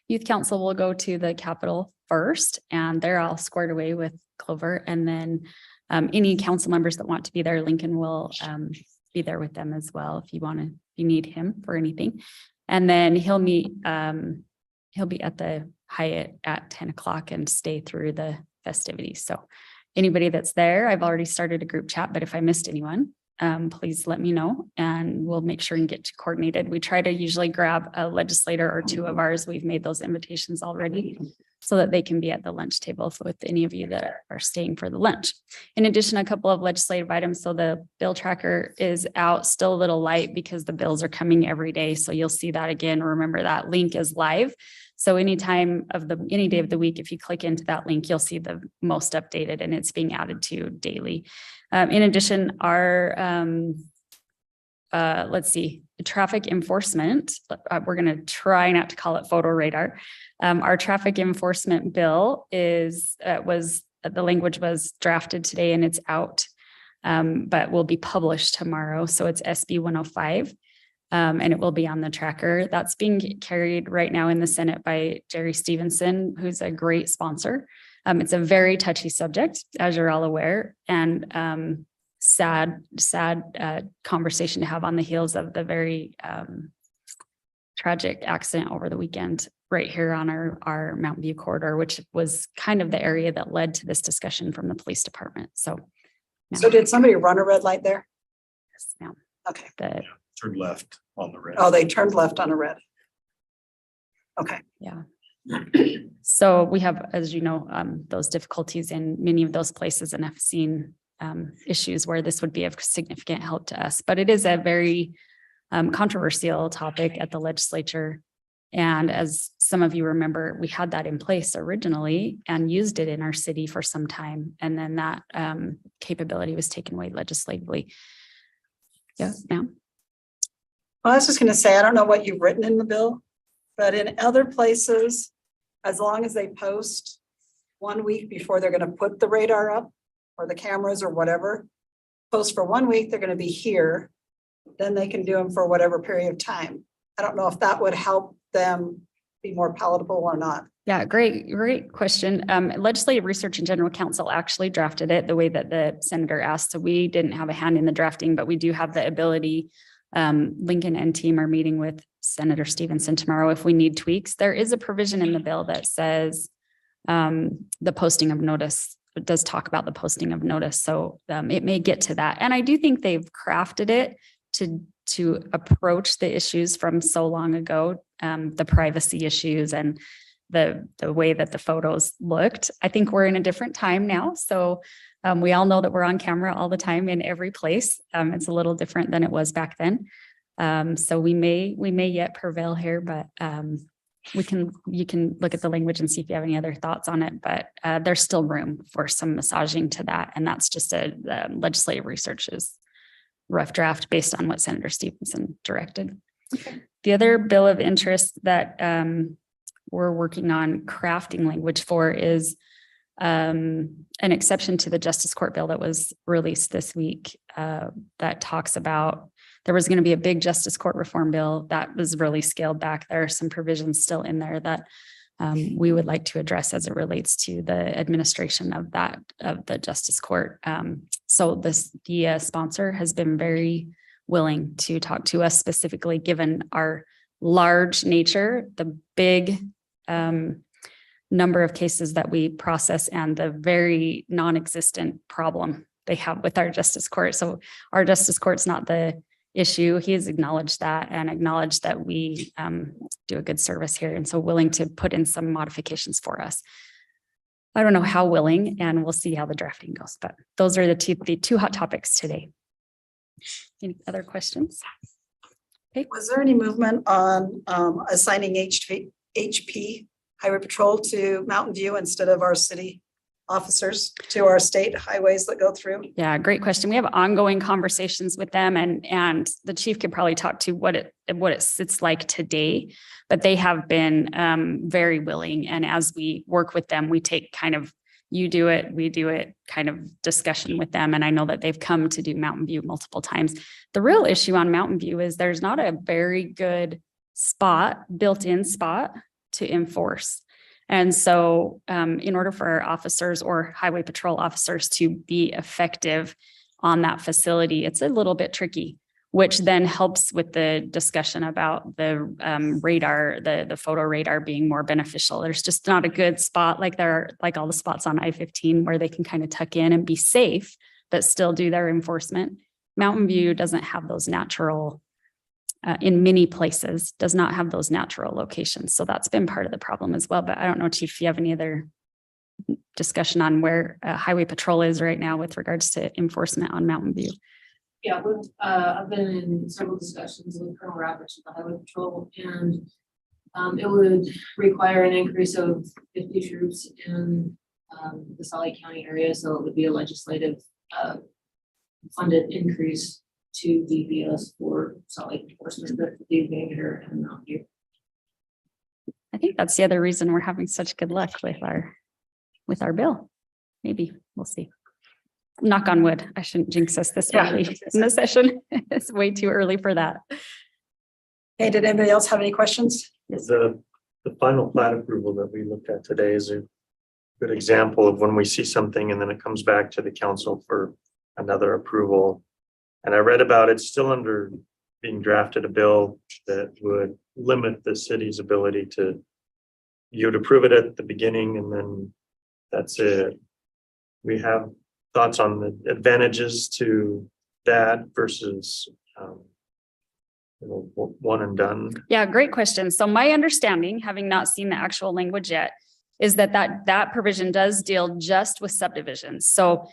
Youth council will go to the Capitol first, and they're all squared away with Clover. And then any council members that want to be there, Lincoln will be there with them as well if you need him for anything. And then he'll be at the Hyatt at 10 o'clock and stay through the festivities. So anybody that's there, I've already started a group chat, but if I missed anyone, please let me know and we'll make sure and get you coordinated. We try to usually grab a legislator or 2 of ours. We've made those invitations already so that they can be at the lunch table with any of you that are staying for the lunch. In addition, a couple of legislative items. So the bill tracker is out, still a little light because the bills are coming every day. So you'll see that again. Remember that link is live. So any day of the week, if you click into that link, you'll see the most updated and it's being added to daily. In addition, our, traffic enforcement, we're going to try not to call it photo radar. Our traffic enforcement bill the language was drafted today and it's out, but will be published tomorrow. So it's SB 105. And it will be on the tracker. That's being carried right now in the Senate by Jerry Stevenson, who's a great sponsor. It's a very touchy subject, as you're all aware, and sad conversation to have on the heels of the very tragic accident over the weekend right here on our Mountain View corridor, which was kind of the area that led to this discussion from the police department. So. So did somebody run a red light there? Yes, ma'am. Okay. Turn left on the red. Oh, they turned left on a red. Okay. Yeah. So we have, as you know, those difficulties in many of those places and have seen issues where this would be of significant help to us. But it is a very controversial topic at the legislature. And as some of you remember, we had that in place originally and used it in our city for some time. And then that capability was taken away legislatively. Yes, ma'am. Well, I was just going to say, I don't know what you've written in the bill, but in other places, as long as they post 1 week before they're going to put the radar up or the cameras or whatever, post for 1 week, they're going to be here. Then they can do them for whatever period of time. I don't know if that would help them be more palatable or not. Yeah, great question. Legislative Research and General Counsel actually drafted it the way that the senator asked. So we didn't have a hand in the drafting, but we do have the ability. Lincoln and team are meeting with Senator Stevenson tomorrow if we need tweaks. There is a provision in the bill that says the posting of notice. It does talk about the posting of notice. So it may get to that. And I do think they've crafted it to approach the issues from so long ago, the privacy issues and the way that the photos looked. I think we're in a different time now. So we all know that we're on camera all the time in every place. It's a little different than it was back then. So we may yet prevail here, but you can look at the language and see if you have any other thoughts on it, but there's still room for some massaging to that. And that's just legislative research's rough draft based on what Senator Stevenson directed. Okay. The other bill of interest that we're working on crafting language for is an exception to the Justice Court bill that was released this week that talks about there was going to be a big Justice Court reform bill that was really scaled back. There are some provisions still in there that we would like to address as it relates to the administration of the Justice Court. So the sponsor has been very willing to talk to us specifically, given our large nature, the big number of cases that we process and the very non-existent problem they have with our Justice Court. So our Justice Court's not the issue. He has acknowledged that and acknowledged that we do a good service here. And so willing to put in some modifications for us. I don't know how willing, and we'll see how the drafting goes, but those are the two hot topics today. Any other questions? Okay. Was there any movement on assigning HP Highway Patrol to Mountain View instead of our city officers to our state highways that go through? Yeah, great question. We have ongoing conversations with them, and the chief could probably talk to what it sits like today, but they have been very willing. And as we work with them, we take kind of you do it, we do it kind of discussion with them. And I know that they've come to do Mountain View multiple times. The real issue on Mountain View is there's not a very good built-in spot to enforce. And so in order for our officers or highway patrol officers to be effective on that facility, it's a little bit tricky, which then helps with the discussion about the radar, the photo radar being more beneficial. There's just not a good spot like there are like all the spots on I-15 where they can kind of tuck in and be safe, but still do their enforcement. Mountain View doesn't have those natural in many places, does not have those natural locations. So that's been part of the problem as well. But I don't know, Chief, if you have any other discussion on where highway patrol is right now with regards to enforcement on Mountain View. Yeah, I've been in several discussions with Colonel Roberts with the highway patrol, and it would require an increase of 50 troops in the Salt Lake County area. So it would be a legislative funded increase to DPS for Salt Lake enforcement, but the Vancouver and Mountain View. I think that's the other reason we're having such good luck with our bill. Maybe we'll see. Knock on wood. I shouldn't jinx us this early in the session. It's way too early for that. Hey, did anybody else have any questions? The final plat approval that we looked at today, is there good example of when we see something and then it comes back to the council for another approval. And I read about it still under being drafted a bill that would limit the city's ability to, you would approve it at the beginning and then that's it. We have thoughts on the advantages to that versus one and done. Yeah, great question. So my understanding, having not seen the actual language yet, is that provision does deal just with subdivisions. So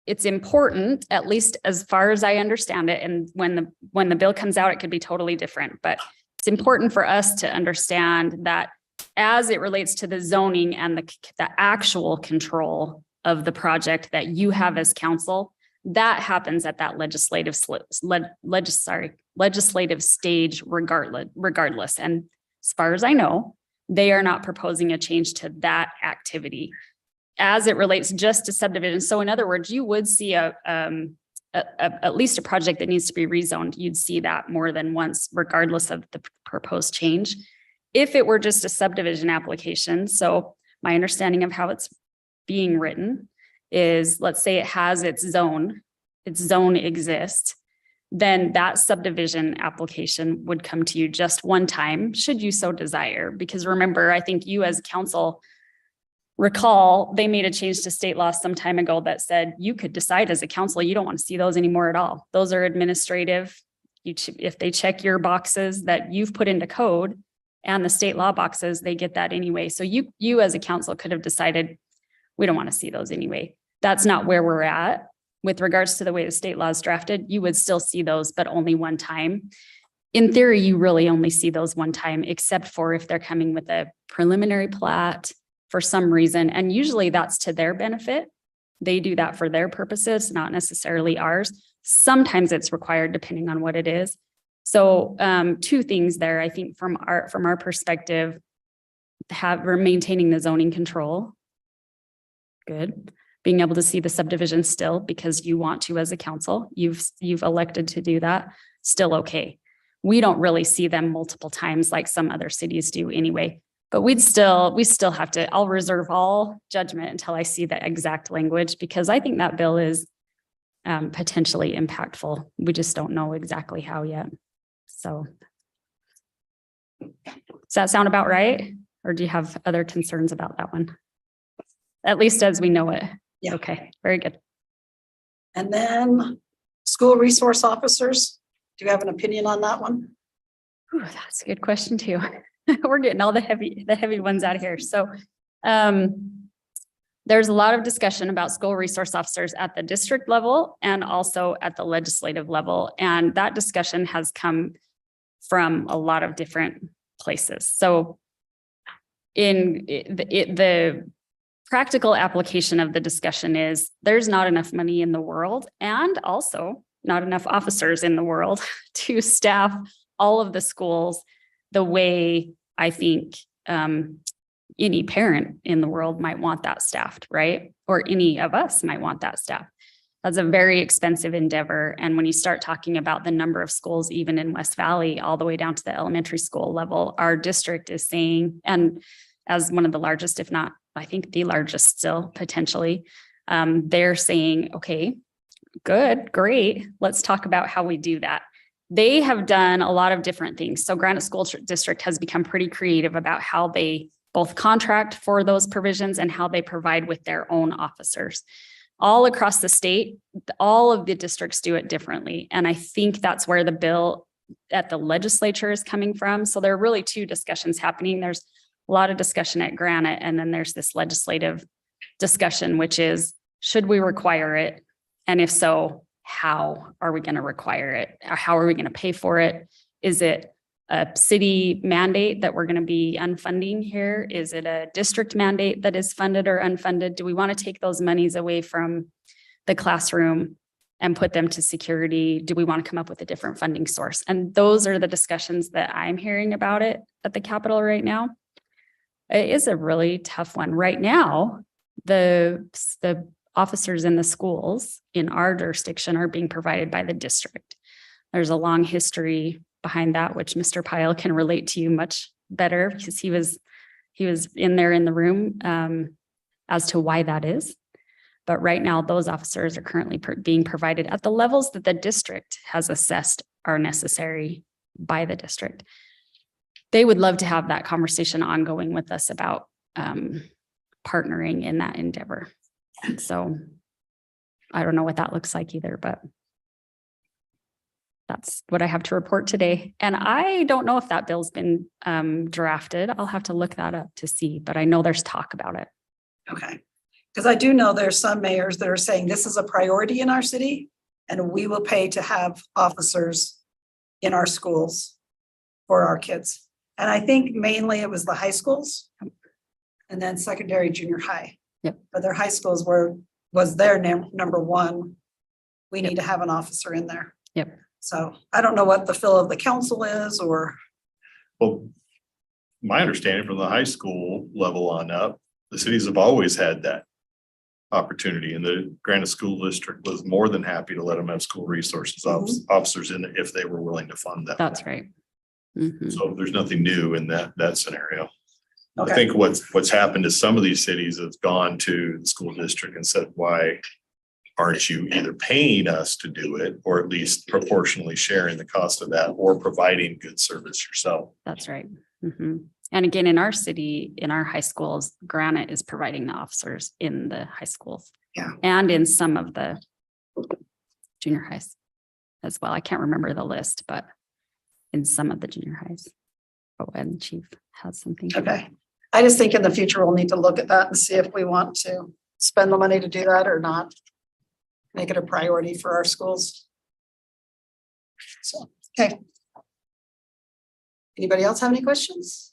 it's important, at least as far as I understand it, and when the bill comes out, it could be totally different, but it's important for us to understand that as it relates to the zoning and the actual control of the project that you have as council, that happens at that legislative stage regardless. And as far as I know, they are not proposing a change to that activity as it relates just to subdivision. So in other words, you would see at least a project that needs to be rezoned, you'd see that more than once, regardless of the proposed change. If it were just a subdivision application, so my understanding of how it's being written is, let's say it has its zone exists, then that subdivision application would come to you just one time, should you so desire. Because remember, I think you as council recall, they made a change to state law some time ago that said you could decide as a council, you don't want to see those anymore at all. Those are administrative. If they check your boxes that you've put into code and the state law boxes, they get that anyway. So you as a council could have decided, we don't want to see those anyway. That's not where we're at. With regards to the way the state law is drafted, you would still see those, but only one time. In theory, you really only see those one time, except for if they're coming with a preliminary plat for some reason. And usually that's to their benefit. They do that for their purposes, not necessarily ours. Sometimes it's required depending on what it is. So two things there, I think from our perspective, we're maintaining the zoning control. Good. Being able to see the subdivision still because you want to as a council, you've elected to do that, still okay. We don't really see them multiple times like some other cities do anyway, but we still have to, I'll reserve all judgment until I see the exact language because I think that bill is potentially impactful. We just don't know exactly how yet. So does that sound about right? Or do you have other concerns about that one? At least as we know it. Yeah. Okay, very good. And then school resource officers, do you have an opinion on that one? Ooh, that's a good question too. We're getting all the heavy ones out here. So there's a lot of discussion about school resource officers at the district level and also at the legislative level. And that discussion has come from a lot of different places. So in the practical application of the discussion is there's not enough money in the world and also not enough officers in the world to staff all of the schools the way I think any parent in the world might want that staffed, right? Or any of us might want that staffed. That's a very expensive endeavor. And when you start talking about the number of schools, even in West Valley, all the way down to the elementary school level, our district is saying, and as one of the largest, if not, I think the largest still potentially, they're saying, okay, good, great. Let's talk about how we do that. They have done a lot of different things. So Granite School District has become pretty creative about how they both contract for those provisions and how they provide with their own officers. All across the state, all of the districts do it differently. And I think that's where the bill at the legislature is coming from. So there are really two discussions happening. There's a lot of discussion at Granite, and then there's this legislative discussion, which is, should we require it? And if so, how are we going to require it? How are we going to pay for it? Is it a city mandate that we're going to be unfunding here? Is it a district mandate that is funded or unfunded? Do we want to take those monies away from the classroom and put them to security? Do we want to come up with a different funding source? And those are the discussions that I'm hearing about it at the Capitol right now. It is a really tough one. Right now, the officers in the schools in our jurisdiction are being provided by the district. There's a long history behind that, which Mr. Pyle can relate to you much better because he was He was in the room as to why that is. But right now, those officers are currently being provided at the levels that the district has assessed are necessary by the district. They would love to have that conversation ongoing with us about partnering in that endeavor. So I don't know what that looks like either, but that's what I have to report today. And I don't know if that bill's been drafted. I'll have to look that up to see, but I know there's talk about it. Okay. Because I do know there's some mayors that are saying this is a priority in our city and we will pay to have officers in our schools for our kids. And I think mainly it was the high schools and then secondary, junior high. Yep. But their high schools was their number one. We need to have an officer in there. Yep. So I don't know what the feel of the council is or. Well, my understanding from the high school level on up, the cities have always had that opportunity, and the Granite School District was more than happy to let them have school resources officers in it if they were willing to fund that. That's right. Mhm. So there's nothing new in that scenario. Okay. I think what's happened is some of these cities have gone to the school district and said, why aren't you either paying us to do it, or at least proportionally sharing the cost of that, or providing good service yourself? That's right. Mhm. And again, in our city, in our high schools, Granite is providing the officers in the high schools. Yeah. And in some of the junior highs as well. I can't remember the list, but in some of the junior highs. Oh, and Chief has something. Okay. I just think in the future, we'll need to look at that and see if we want to spend the money to do that or not. Make it a priority for our schools. So, okay. Anybody else have any questions?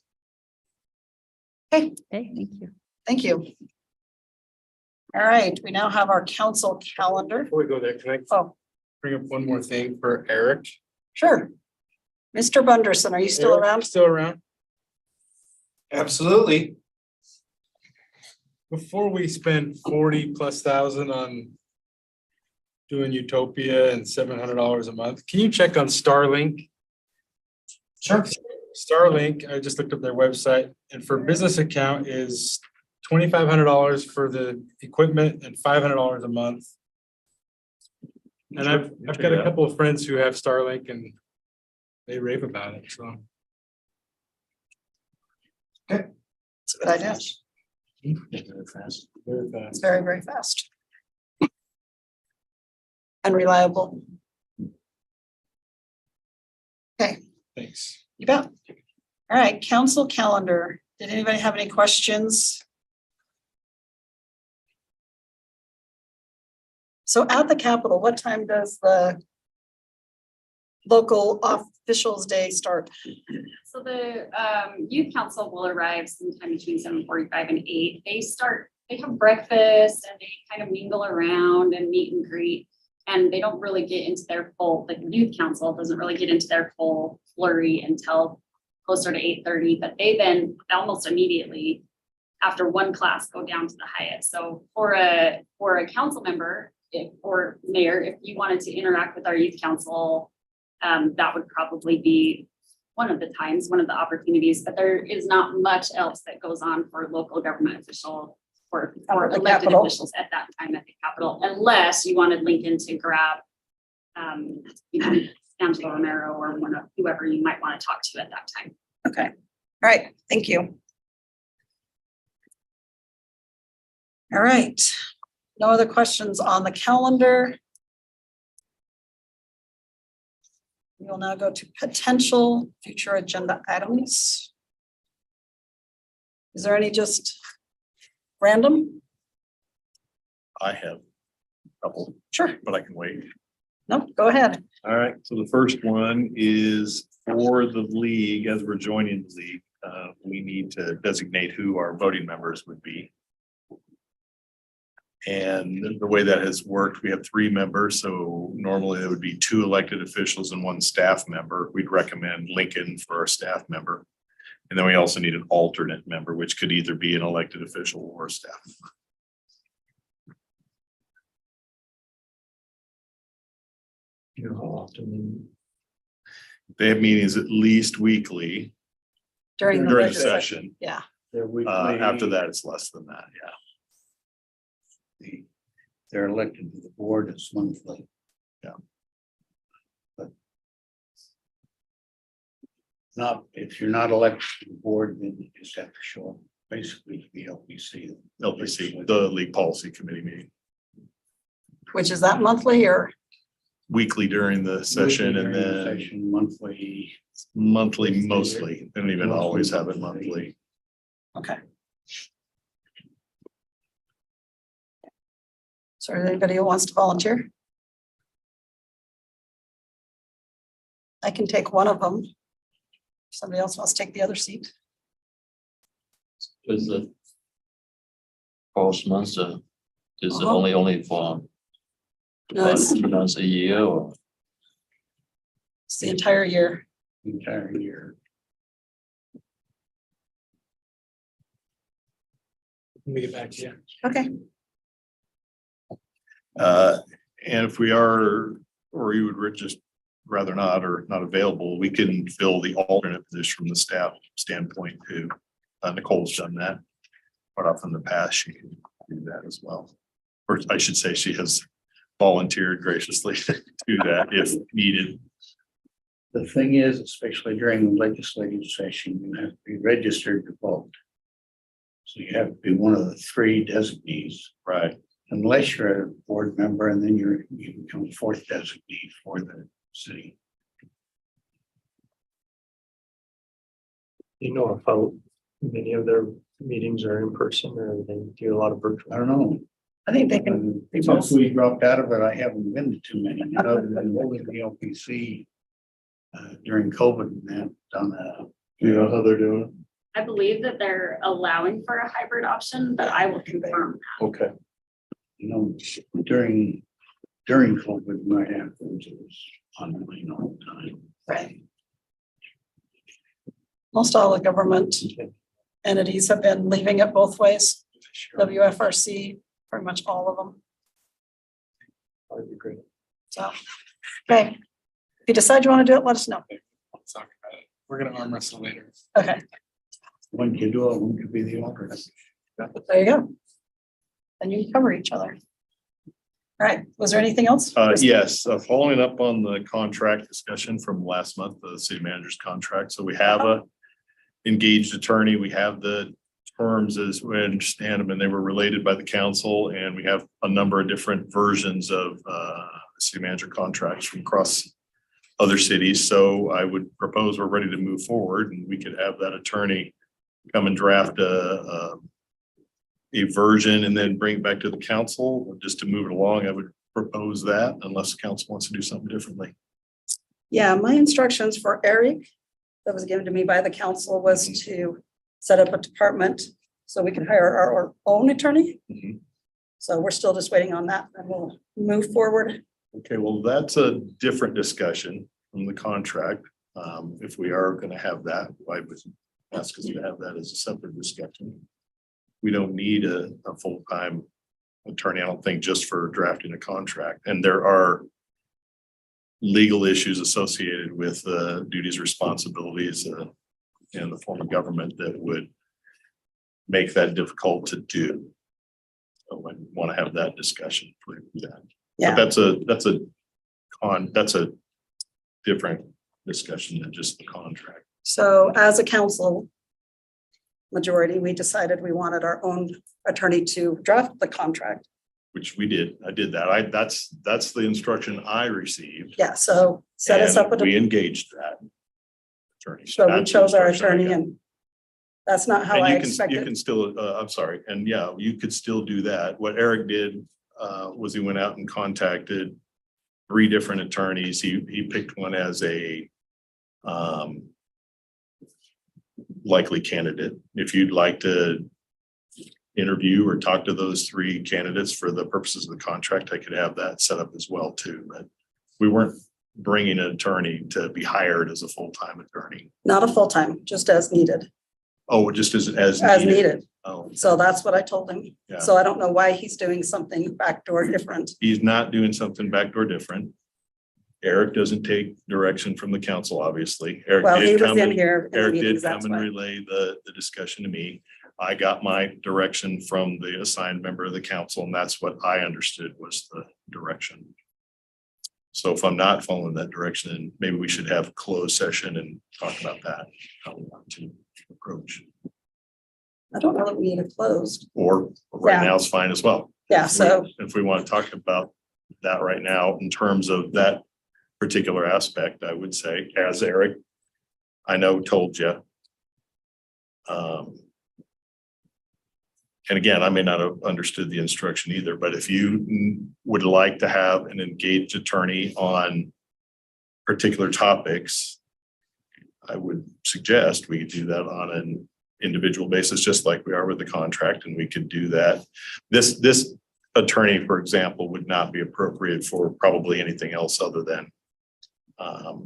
Okay, Okay, thank you. thank you. All right, we now have our council calendar. Before we go there, can I Oh, bring up one more thing for Eric? sure. Mr. Bunderson, are you still Eric, around? Still around? Absolutely. Before we spend 40,000+ on doing Utopia and $700 a month, can you check on Starlink? Sure. Starlink, I just looked up their website, and for business account is $2,500 for the equipment and $500 a month. And I've got a couple of friends who have Starlink and they rave about it, so. It's a good idea. Very fast. Very fast. It's very, very fast. And reliable. Okay, Thanks. you bet. All right, council calendar. Did anybody have any questions? So at the Capitol, what time does the local officials day start? So the youth council will arrive sometime between 7:45 and 8. They have breakfast and they kind of mingle around and meet and greet. And they don't really get into their full, like youth council doesn't really get into their full flurry until closer to 8:30, but they then almost immediately after one class go down to the Hyatt. So for a council member or mayor, if you wanted to interact with our youth council, that would probably be one of the times, one of the opportunities, but there is not much else that goes on for local government official or the elected Capitol. officials at that time at the Capitol, unless you wanted Lincoln to grab Angela Romero or one of whoever you might want to talk to at that time. Okay, all right, thank you. All right, no other questions on the calendar. We will now go to potential future agenda items. Is there any just random? I have a couple, Sure, but I can wait. no, go ahead. All right, so the first one is for the league, as we're joining the league, we need to designate who our voting members would be. And the way that has worked, we have 3 members, so normally there would be 2 elected officials and 1 staff member. We'd recommend Lincoln for our staff member. And then we also need an alternate member, which could either be an elected official or staff. You know, how often They have meetings at least weekly During the during regular session. Yeah, They're After weekly. that, it's less than that, yeah. They're elected to the board, it's monthly. Yeah. But not, if you're not elected to the board, then you just have to show up, basically to the LPC. LPC, the League Policy Committee meeting, Which is that monthly or? weekly during the session and During the then session, monthly. monthly mostly. They don't even always have it monthly. Okay. So is there anybody who wants to volunteer? I can take one of them. If somebody else wants to take the other seat. Is it? First month, is it Uh-huh. only for No, it's 2 months a year or? it's the entire year. Entire year. Let me get back to you. Okay. And if we are, or you would just rather not, or not available, we can fill the alternate position from the staff standpoint too. Nicole's done that quite often in the past. She can do that as well. Or I should say she has volunteered graciously to do that if needed. The thing is, especially during the legislative session, you have to be registered to vote. So you have to be one of the 3 designees, Right. unless you're a board member and then you become 4th designee for the city. You know, if how many of their meetings are in person or they do a lot of virtual? I don't know. I think they can. Since we dropped out of it, I haven't been to too many, other than holding the LPC during COVID and that on You know how they're doing? I believe that they're allowing for a hybrid option, but I will confirm. Okay. during COVID, and right afterwards, it was online all the time. Right. Most all the government entities have been leaving it both ways. WFRC, pretty much all of them. That'd be great. So, okay. If you decide you want to do it, let us know. Let's talk about it. We're gonna arm wrestle later. Okay, When you do it, one could be the alternate. there you go. Then you can cover each other. All right, was there anything else? Yes, following up on the contract discussion from last month, the city manager's contract. So we have a engaged attorney. We have the terms as we understand them, and they were related by the council. And we have a number of different versions of city manager contracts from across other cities. So I would propose we're ready to move forward and we could have that attorney come and draft a version and then bring it back to the council just to move it along. I would propose that unless the council wants to do something differently. Yeah, my instructions for Eric that was given to me by the council was to set up a department so we can hire our own attorney. Mhm. So we're still just waiting on that and we'll move forward. Okay, well, that's a different discussion from the contract. If we are gonna have that, I would ask us to have that as a separate discussion. We don't need a full-time attorney, I don't think, just for drafting a contract. And there are legal issues associated with duties, responsibilities in the form of government that would make that difficult to do. So I want to have that discussion for that. Yeah. But that's a different discussion than just the contract. So as a council majority, we decided we wanted our own attorney to draft the contract. Which we did. I did that. That's the instruction I received. Yeah, so set us up. And we engaged that attorney. So we That's the chose our instruction I attorney got. and that's not how And I you can expected. still, I'm sorry, and yeah, you could still do that. What Eric did was he went out and contacted 3 different attorneys. He picked one as a likely candidate. If you'd like to interview or talk to those 3 candidates for the purposes of the contract, I could have that set up as well too. But we weren't bringing an attorney to be hired as a full-time attorney. Not a full-time, just as needed, Oh, just as as needed. Oh, So that's what I told him. Yeah. So I don't know why he's doing something backdoor different. he's not doing something backdoor different. Eric doesn't take direction from the council, obviously. Eric Well, he did was come in and- here in the Eric did meetings, come that's and why. relay the discussion to me. I got my direction from the assigned member of the council, and that's what I understood was the direction. So if I'm not following that direction, then maybe we should have a closed session and talk about that, how we want to approach. I don't know that we need it closed. Or right Yeah. now is fine as well. Yeah, so If we want to talk about that right now in terms of that particular aspect, I would say, as Eric, I know told you. And again, I may not have understood the instruction either, but if you would like to have an engaged attorney on particular topics, I would suggest we could do that on an individual basis, just like we are with the contract, and we could do that. This attorney, for example, would not be appropriate for probably anything else other than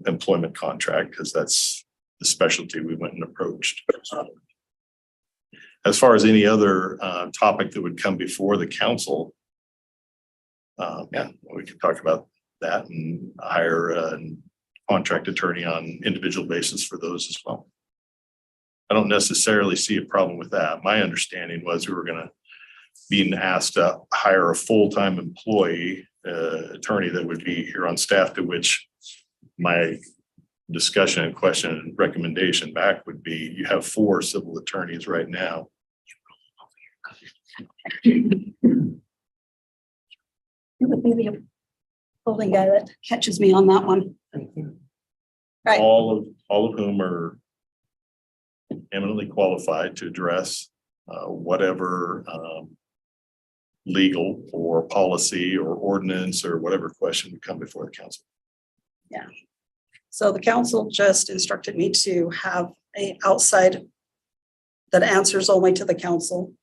employment contract, because that's the specialty we went and approached. As far as any other topic that would come before the council, yeah, we could talk about that and hire a contract attorney on individual basis for those as well. I don't necessarily see a problem with that. My understanding was we were gonna be asked to hire a full-time employee attorney that would be here on staff, to which my discussion and question and recommendation back would be, you have 4 civil attorneys right now. it would be the building guy that catches me on that one. Right. All of whom are eminently qualified to address whatever legal or policy or ordinance or whatever question would come before the council. Yeah. So the council just instructed me to have a outside that answers only to the council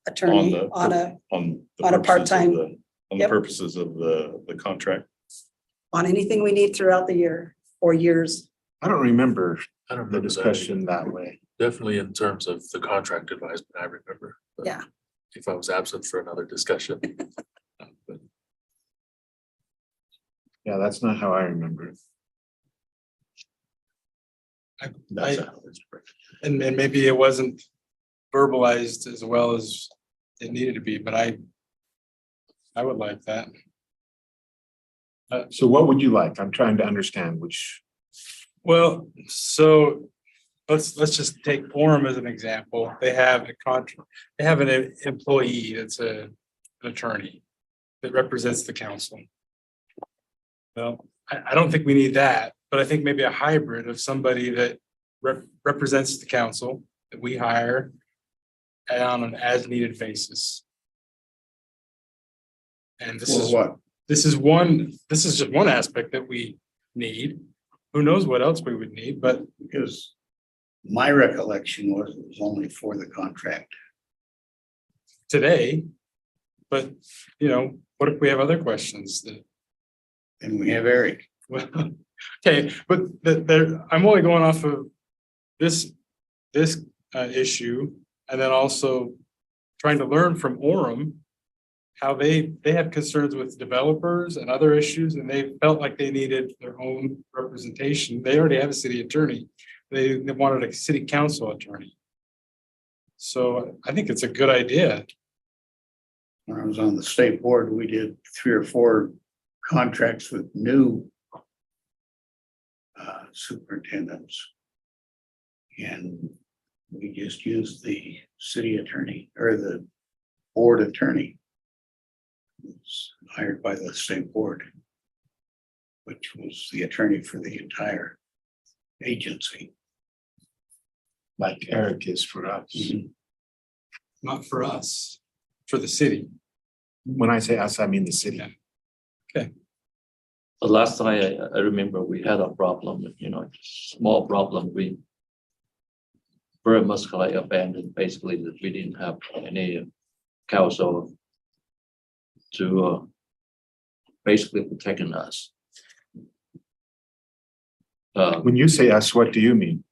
attorney on the on a purposes of part-time. the- On the Yep. purposes of the contract. on anything we need throughout the year or years. I don't remember I don't the remember discussion that way. Definitely in terms of the contract advisement, I remember. but Yeah. If I was absent for another discussion. But Yeah, that's not how I remember it. That's I- how it's written. And maybe it wasn't verbalized as well as it needed to be, but I would like that. So what would you like? I'm trying to understand which. Well, so let's just take Orem as an example. They have a contract, they have an employee that's an attorney that represents the council. Well, I don't think we need that, but I think maybe a hybrid of somebody that represents the council that we hire and on an as needed basis. And this is what? this is just one aspect that we need. Who knows what else we would need, but Because my recollection was it was only for the contract. today. But, you know, what if we have other questions that, And we have Eric. well, okay, but I'm only going off of this issue. And then also trying to learn from Orem how they have concerns with developers and other issues, and they felt like they needed their own representation. They already have a city attorney. They wanted a city council attorney. So I think it's a good idea. When I was on the state board, we did 3 or 4 contracts with new superintendents. And we just used the city attorney or the board attorney. Was hired by the state board, which was the attorney for the entire agency. Like Eric is for us. Not for us, for the city. When I say us, I mean the city. The last time I remember we had a problem, small problem, we very much like abandoned, basically that we didn't have any council to basically protecting us. When you say us, what do you mean?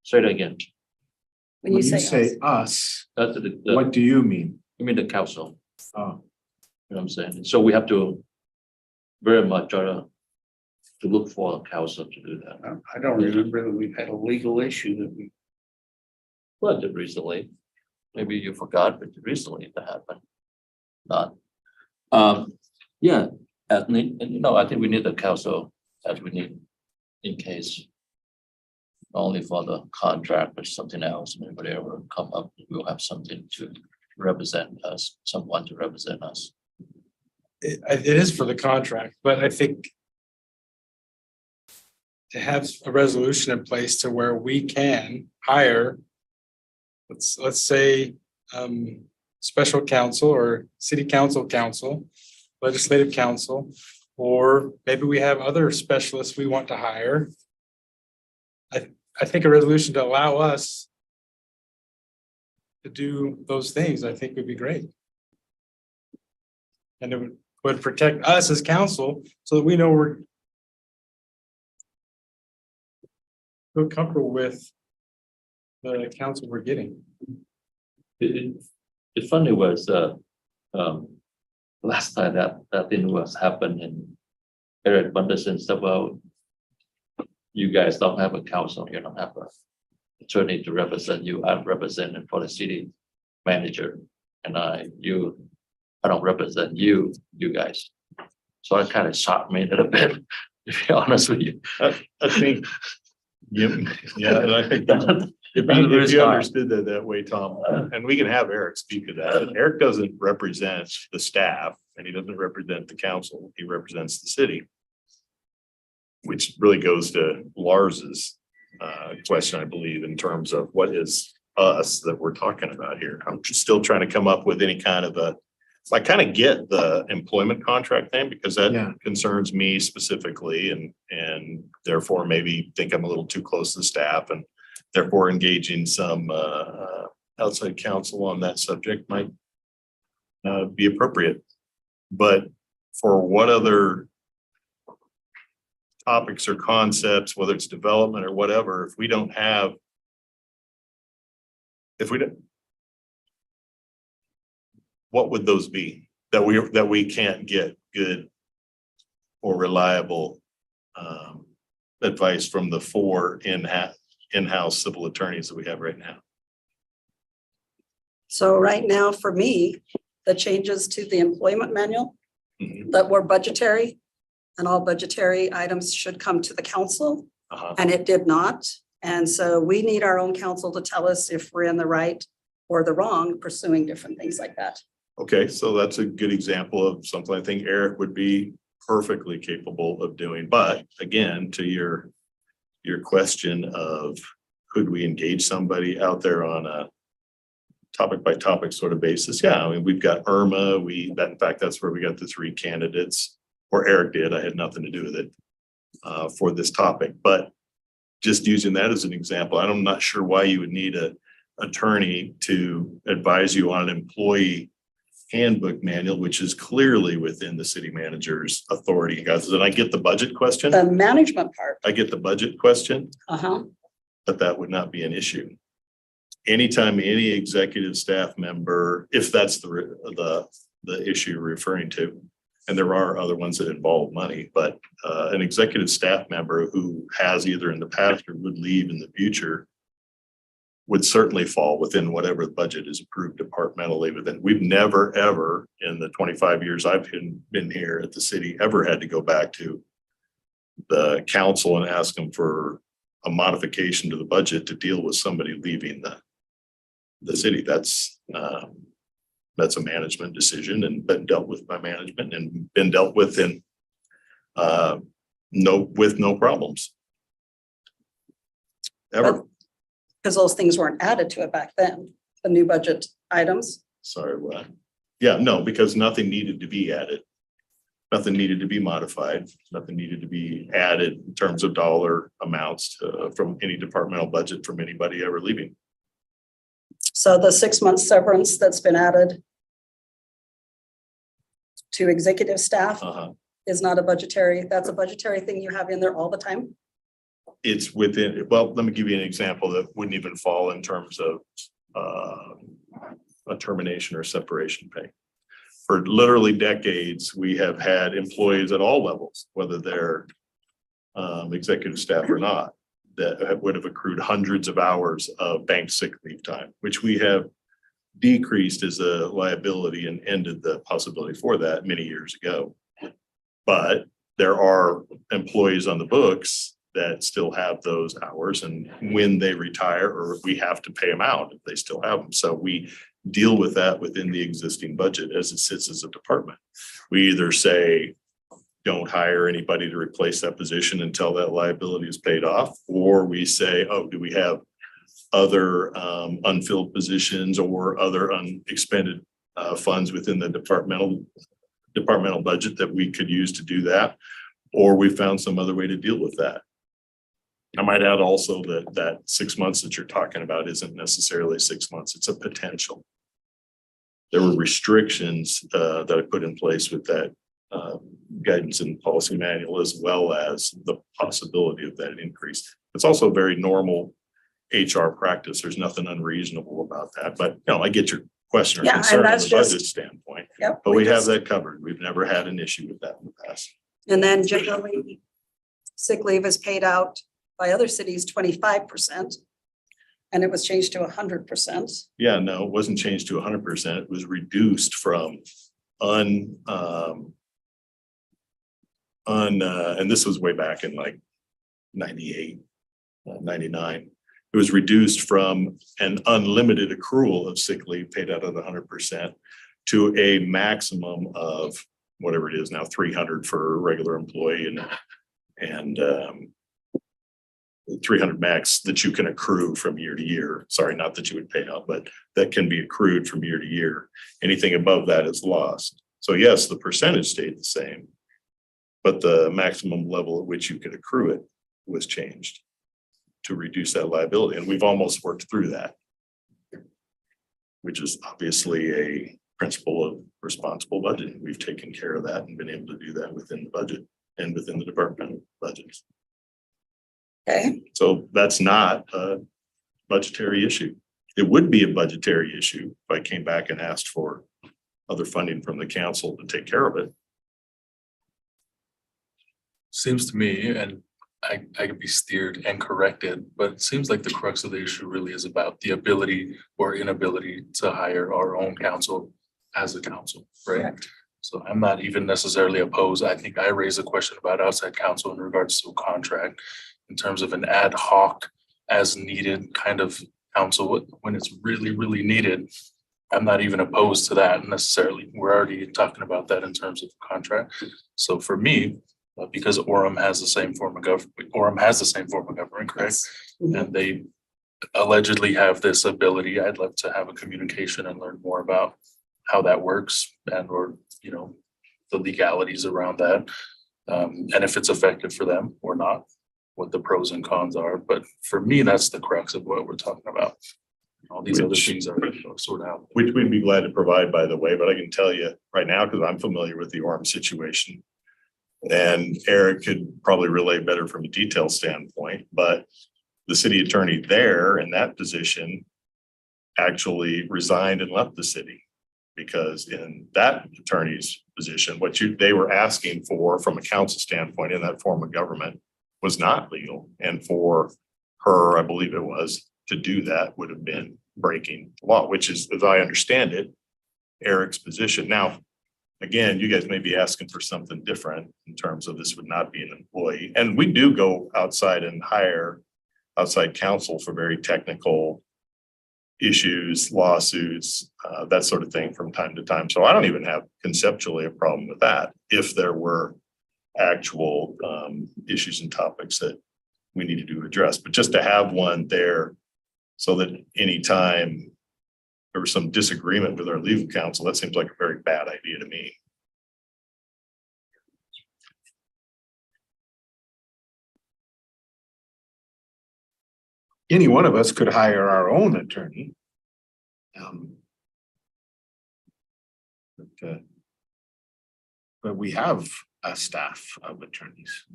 Say it again. When you say us. Us, That's what do you mean? you mean the council, Oh, you know what I'm saying? So we have to very much try to look for a council to do that. I don't remember that we've had a legal issue that we, Well, I did recently, maybe you forgot, but recently that happened. Not. Yeah, I think we need the council as we need in case. Only for the contract, but something else, maybe whatever come up, we'll have something to represent us, someone to represent us. It is for the contract, but I think to have a resolution in place to where we can hire, let's say, special counsel or city council, legislative council, or maybe we have other specialists we want to hire. I think a resolution to allow us to do those things, I think would be great. And it would protect us as council so that we know we're feel comfortable with the council we're getting. It's funny was, last time that thing was happened and Eric Bunderson said, well, you guys don't have a council, you don't have a attorney to represent you. I'm representing for the city manager, and I don't represent you guys. So it kind of shocked me a little bit, to be honest with you. I think, yeah, and I think if you understood that way, Tom, and we can have Eric speak to that. Eric doesn't represent the staff and he doesn't represent the council. He represents the city. Which really goes to Lars's question, I believe, in terms of what is us that we're talking about here. I'm just still trying to come up with any kind of I kind of get the employment contract thing because that concerns me specifically and therefore maybe think I'm a little too close to the staff and therefore engaging some outside counsel on that subject might be appropriate. But for what other topics or concepts, whether it's development or whatever, if we don't, what would those be that we can't get good or reliable advice from the 4 in-house civil attorneys that we have right now? So right now, for me, the changes to the employment manual that were budgetary, and all budgetary items should come to the council, and it did not. And so we need our own counsel to tell us if we're in the right or the wrong pursuing different things like that. Okay, so that's a good example of something I think Eric would be perfectly capable of doing. But again, to your question of could we engage somebody out there on a topic by topic sort of basis? Yeah, I mean, we've got Irma, in fact, that's where we got the 3 candidates. Or Eric did, I had nothing to do with it for this topic, but just using that as an example, I'm not sure why you would need an attorney to advise you on an employee handbook manual, which is clearly within the city manager's authority. Guys, and I get the budget question. The management part. I get the budget question, but that would not be an issue. Anytime any executive staff member, if that's the issue you're referring to, and there are other ones that involve money, but an executive staff member who has either in the past or would leave in the future would certainly fall within whatever the budget is approved departmentally. But then we've never, ever in the 25 years I've been here at the city, ever had to go back to the council and ask them for a modification to the budget to deal with somebody leaving the city. That's a management decision and been dealt with by management and been dealt with with no problems. Ever. Because those things weren't added to it back then, the new budget items. Sorry, what? Yeah, no, because nothing needed to be added. Nothing needed to be modified. Nothing needed to be added in terms of dollar amounts from any departmental budget from anybody ever leaving. So the 6-month severance that's been added to executive staff is not a budgetary, that's a budgetary thing you have in there all the time? It's within, well, let me give you an example that wouldn't even fall in terms of a termination or separation pay. For literally decades, we have had employees at all levels, whether they're executive staff or not, that would have accrued hundreds of hours of bank sick leave time, which we have decreased as a liability and ended the possibility for that many years ago. But there are employees on the books that still have those hours, and when they retire, or we have to pay them out if they still have them. So we deal with that within the existing budget as it sits as a department. We either say, don't hire anybody to replace that position until that liability is paid off, or we say, oh, do we have other unfilled positions or other unexpended funds within the departmental budget that we could use to do that, or we found some other way to deal with that. I might add also that that 6 months that you're talking about isn't necessarily 6 months, it's a potential. There were restrictions that I put in place with that guidance and policy manual, as well as the possibility of that increase. It's also very normal HR practice. There's nothing unreasonable about that, but I get your question or Yeah, and concern from that's the just- budget standpoint. Yep. But we have that covered. We've never had an issue with that in the past. And then generally, sick leave is paid out by other cities 25%. And it was changed to 100%. Yeah, no, it wasn't changed to 100%. It was reduced from and this was way back in like 98, 99. It was reduced from an unlimited accrual of sick leave paid out of the 100% to a maximum of whatever it is now, 300 for a regular employee and 300 max that you can accrue from year to year. Sorry, not that you would pay out, but that can be accrued from year to year. Anything above that is lost. So yes, the percentage stayed the same, but the maximum level at which you could accrue it was changed to reduce that liability. And we've almost worked through that, which is obviously a principle of responsible budgeting. We've taken care of that and been able to do that within the budget and within the department budgets. Okay. So that's not a budgetary issue. It would be a budgetary issue if I came back and asked for other funding from the council to take care of it. Seems to me, and I could be steered and corrected, but it seems like the crux of the issue really is about the ability or inability to hire our own counsel as a council, right? Correct. So I'm not even necessarily opposed. I think I raised a question about outside counsel in regards to a contract in terms of an ad hoc as needed kind of counsel when it's really, really needed. I'm not even opposed to that necessarily. We're already talking about that in terms of the contract. So for me, because Orem has the same form of government, correct? And they allegedly have this ability. I'd love to have a communication and learn more about how that works and or, the legalities around that. And if it's effective for them or not, what the pros and cons are. But for me, that's the crux of what we're talking about. All these other things are sorted out. Which we'd be glad to provide, by the way, but I can tell you right now, because I'm familiar with the Orem situation. And Eric could probably relay better from a detail standpoint, but the city attorney there in that position actually resigned and left the city. Because in that attorney's position, what they were asking for from a council standpoint in that form of government was not legal. And for her, I believe it was, to do that would have been breaking the law, which is, as I understand it, Eric's position. Now, again, you guys may be asking for something different in terms of this would not be an employee. And we do go outside and hire outside counsel for very technical issues, lawsuits, that sort of thing from time to time. So I don't even have conceptually a problem with that if there were actual issues and topics that we needed to address. But just to have one there so that anytime there was some disagreement with our legal counsel, that seems like a very bad idea to me. Any one of us could hire our own attorney. But we have a staff of attorneys.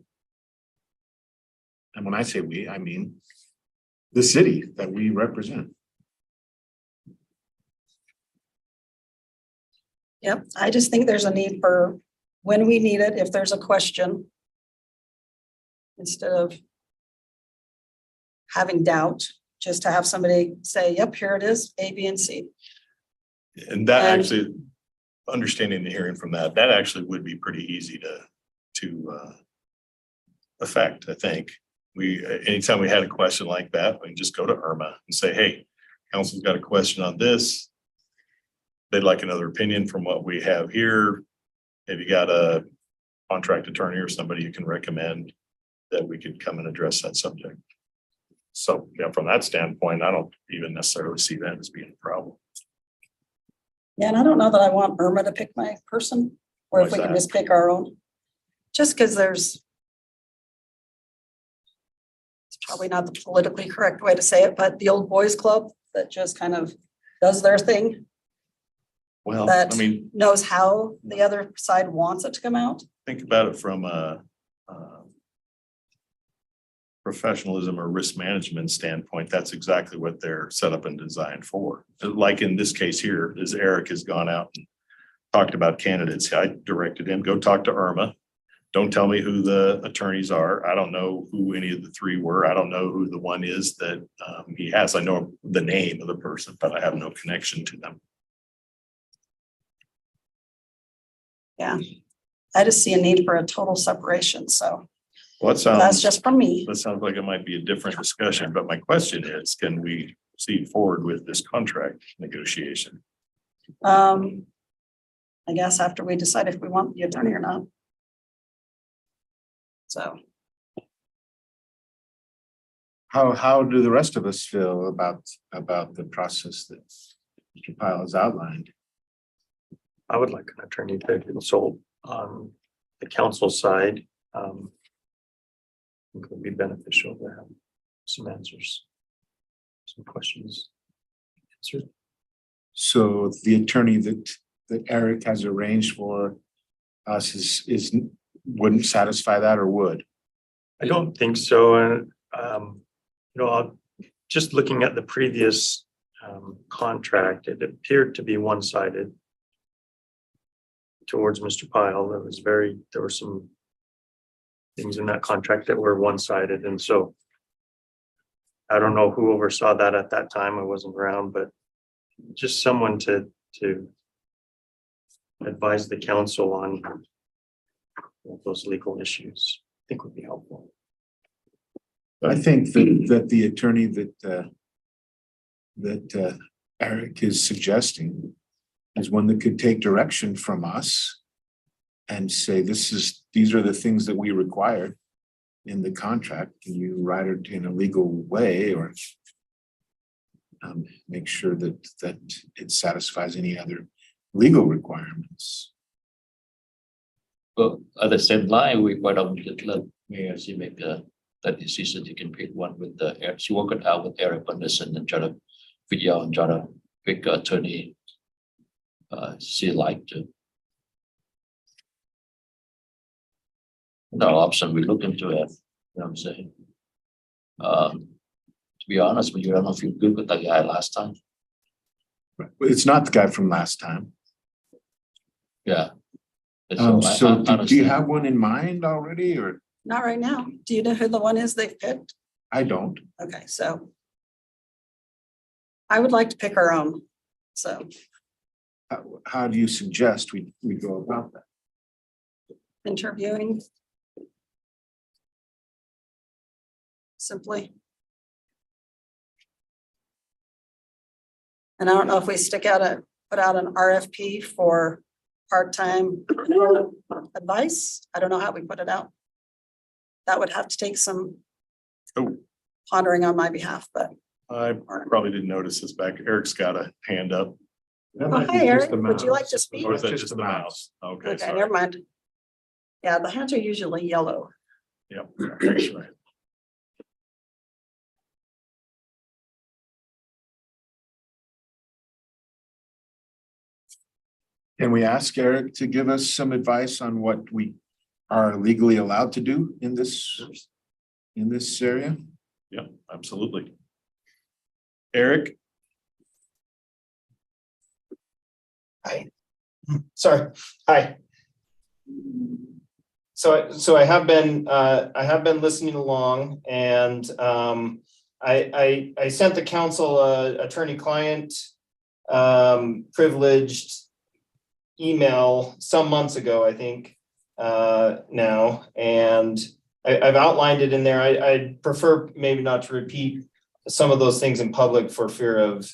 And when I say we, I mean the city that we represent. Yep, I just think there's a need for when we need it, if there's a question. Instead of having doubt, just to have somebody say, yep, here it is, A, B, and C. And that And- actually, understanding the hearing from that actually would be pretty easy to affect, I think. Anytime we had a question like that, we can just go to Irma and say, hey, council's got a question on this. They'd like another opinion from what we have here. Have you got a contract attorney or somebody you can recommend that we could come and address that subject? So, yeah, from that standpoint, I don't even necessarily see that as being a problem. Yeah, and I don't know that I want Irma to pick my person, or if Why's we can that? just pick our own. Just because it's probably not the politically correct way to say it, but the old boys club that just kind of does their thing, Well, that I mean, knows how the other side wants it to come out. think about it from a professionalism or risk management standpoint. That's exactly what they're set up and designed for. Like in this case here, as Eric has gone out and talked about candidates, I directed him, go talk to Irma. Don't tell me who the attorneys are. I don't know who any of the three were. I don't know who the one is that he has. I know the name of the person, but I have no connection to them. Yeah, I just see a need for a total separation, so Well, that sounds. that's just from me. That sounds like it might be a different discussion, but my question is, can we proceed forward with this contract negotiation? I guess after we decide if we want the attorney or not. So, How do the rest of us feel about the process that Mr. Pyle has outlined? I would like an attorney to consult on the council side. I think it would be beneficial to have some answers, some questions answered. So the attorney that Eric has arranged for us wouldn't satisfy that, or would? I don't think so. And, just looking at the previous contract, it appeared to be one-sided towards Mr. Pyle. There were some things in that contract that were one-sided. And so I don't know who oversaw that at that time. I wasn't around, but just someone to advise the council on those legal issues, I think would be helpful. I think that the attorney that Eric is suggesting is one that could take direction from us and say, these are the things that we required in the contract. Can you write it in a legal way, or make sure that it satisfies any other legal requirements? Well, at the same line, we quite often let Mayor she make that decision. You can pick one with she work it out with Eric Anderson and try to figure out and try to pick attorney she liked to. Another option we look into it, you know what I'm saying? To be honest with you, I don't feel good with that guy last time. Right. It's not the guy from last time. Yeah. So do you have one in mind already, or? not right now. Do you know who the one is they've picked? I don't. Okay, so I would like to pick our own, so How do you suggest we go about that? interviewing. Simply. And I don't know if we put out an RFP for part-time advice. I don't know how we put it out. That would have to take some pondering on my behalf, but. I probably didn't notice this back. Eric's got a hand up. Oh, hi, Eric. Would you like to speak? Or is that just the mouse? Okay, Okay, sorry. never mind. Yeah, the hands are usually yellow. Yep, that's right. Can we ask Eric to give us some advice on what we are legally allowed to do in this area? Yep, absolutely. Eric? Hi. Sorry. Hi. So I have been listening along, and I sent the council attorney-client privileged email some months ago, I think, now, and I've outlined it in there. I'd prefer maybe not to repeat some of those things in public for fear of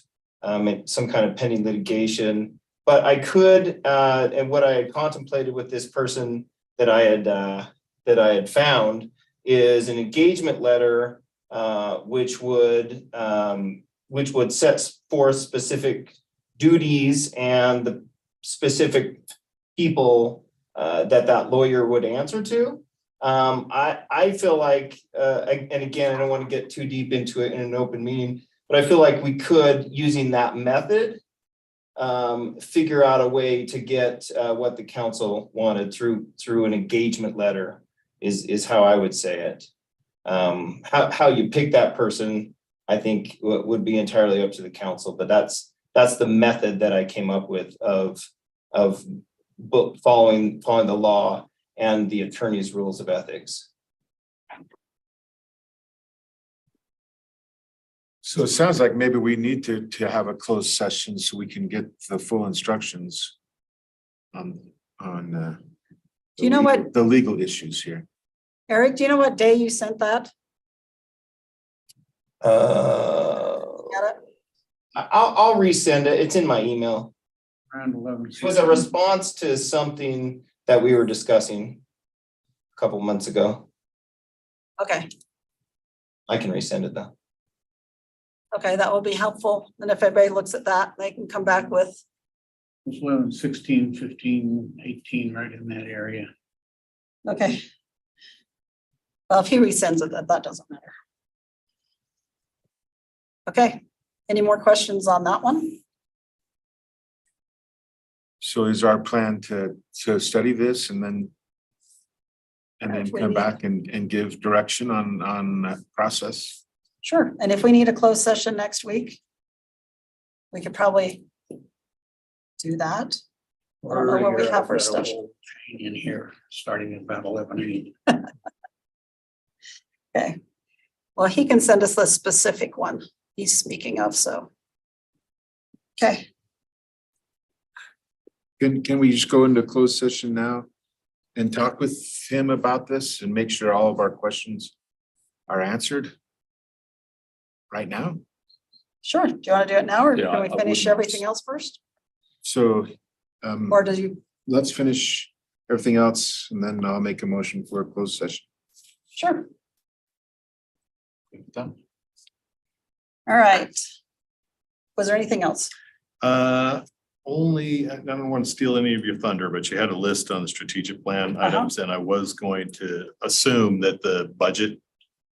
some kind of pending litigation. But I could, and what I had contemplated with this person that I had found is an engagement letter, which would set forth specific duties and the specific people that lawyer would answer to. I feel like, and again, I don't want to get too deep into it in an open meeting, but I feel like we could, using that method, figure out a way to get what the council wanted through an engagement letter is how I would say it. How you pick that person, I think would be entirely up to the council, but that's the method that I came up with of following the law and the attorney's rules of ethics. So it sounds like maybe we need to have a closed session so we can get the full instructions on Do you know what, the legal issues here. Eric, do you know what day you sent that? Got it? I'll resend it. It's in my email. Around 11. It was a response to something that we were discussing a couple months ago. Okay, I can resend it though. okay, that will be helpful. And if everybody looks at that, they can come back with, It's 11, 16, 15, 18, right in that area. okay. Well, if he resends it, that doesn't matter. Okay, any more questions on that one? So is our plan to study this and then come back and give direction on that process? Sure, and if we need a closed session next week, we could probably do that. I don't know what we have for stuff. In here, starting at about 11:08. Okay, well, he can send us the specific one he's speaking of, so. Okay, Can we just go into closed session now and talk with him about this and make sure all of our questions are answered right now? sure. Do you want to do it now or Yeah, can we I finish wouldn't. everything else first? So Or do you, let's finish everything else and then I'll make a motion for a closed session. sure, Done. all right. Was there anything else? Only, I don't want to steal any of your thunder, but you had a list on the strategic plan items, and I was going to assume that the budget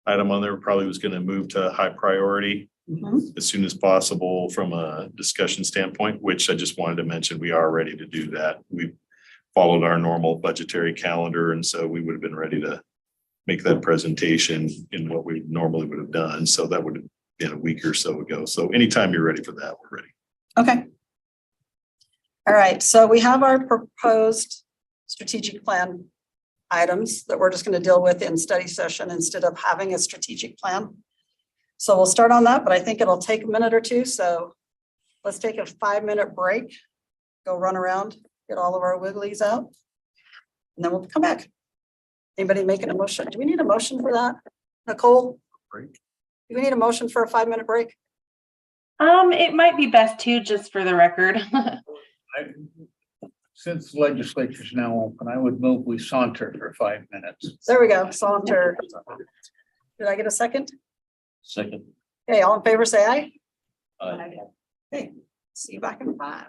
item on there probably was going to move to high priority Mhm. as soon as possible from a discussion standpoint, which I just wanted to mention, we are ready to do that. We followed our normal budgetary calendar, and so we would have been ready to make that presentation in what we normally would have done. So that would have been a week or so ago. So anytime you're ready for that, we're ready. Okay. All right, so we have our proposed strategic plan items that we're just going to deal with in study session instead of having a strategic plan. So we'll start on that, but I think it'll take a minute or two. So let's take a 5-minute break, go run around, get all of our wigglies out, and then we'll come back. Anybody making a motion? Do we need a motion for that? Nicole? Break. Do we need a motion for a 5-minute break? It might be best too, just for the record. Since the legislature's now open, I would move we saunter for 5 minutes. There we go, saunter. Did I get a second? Second. Okay, all in favor, say aye. Aye. Okay, see you back in 5.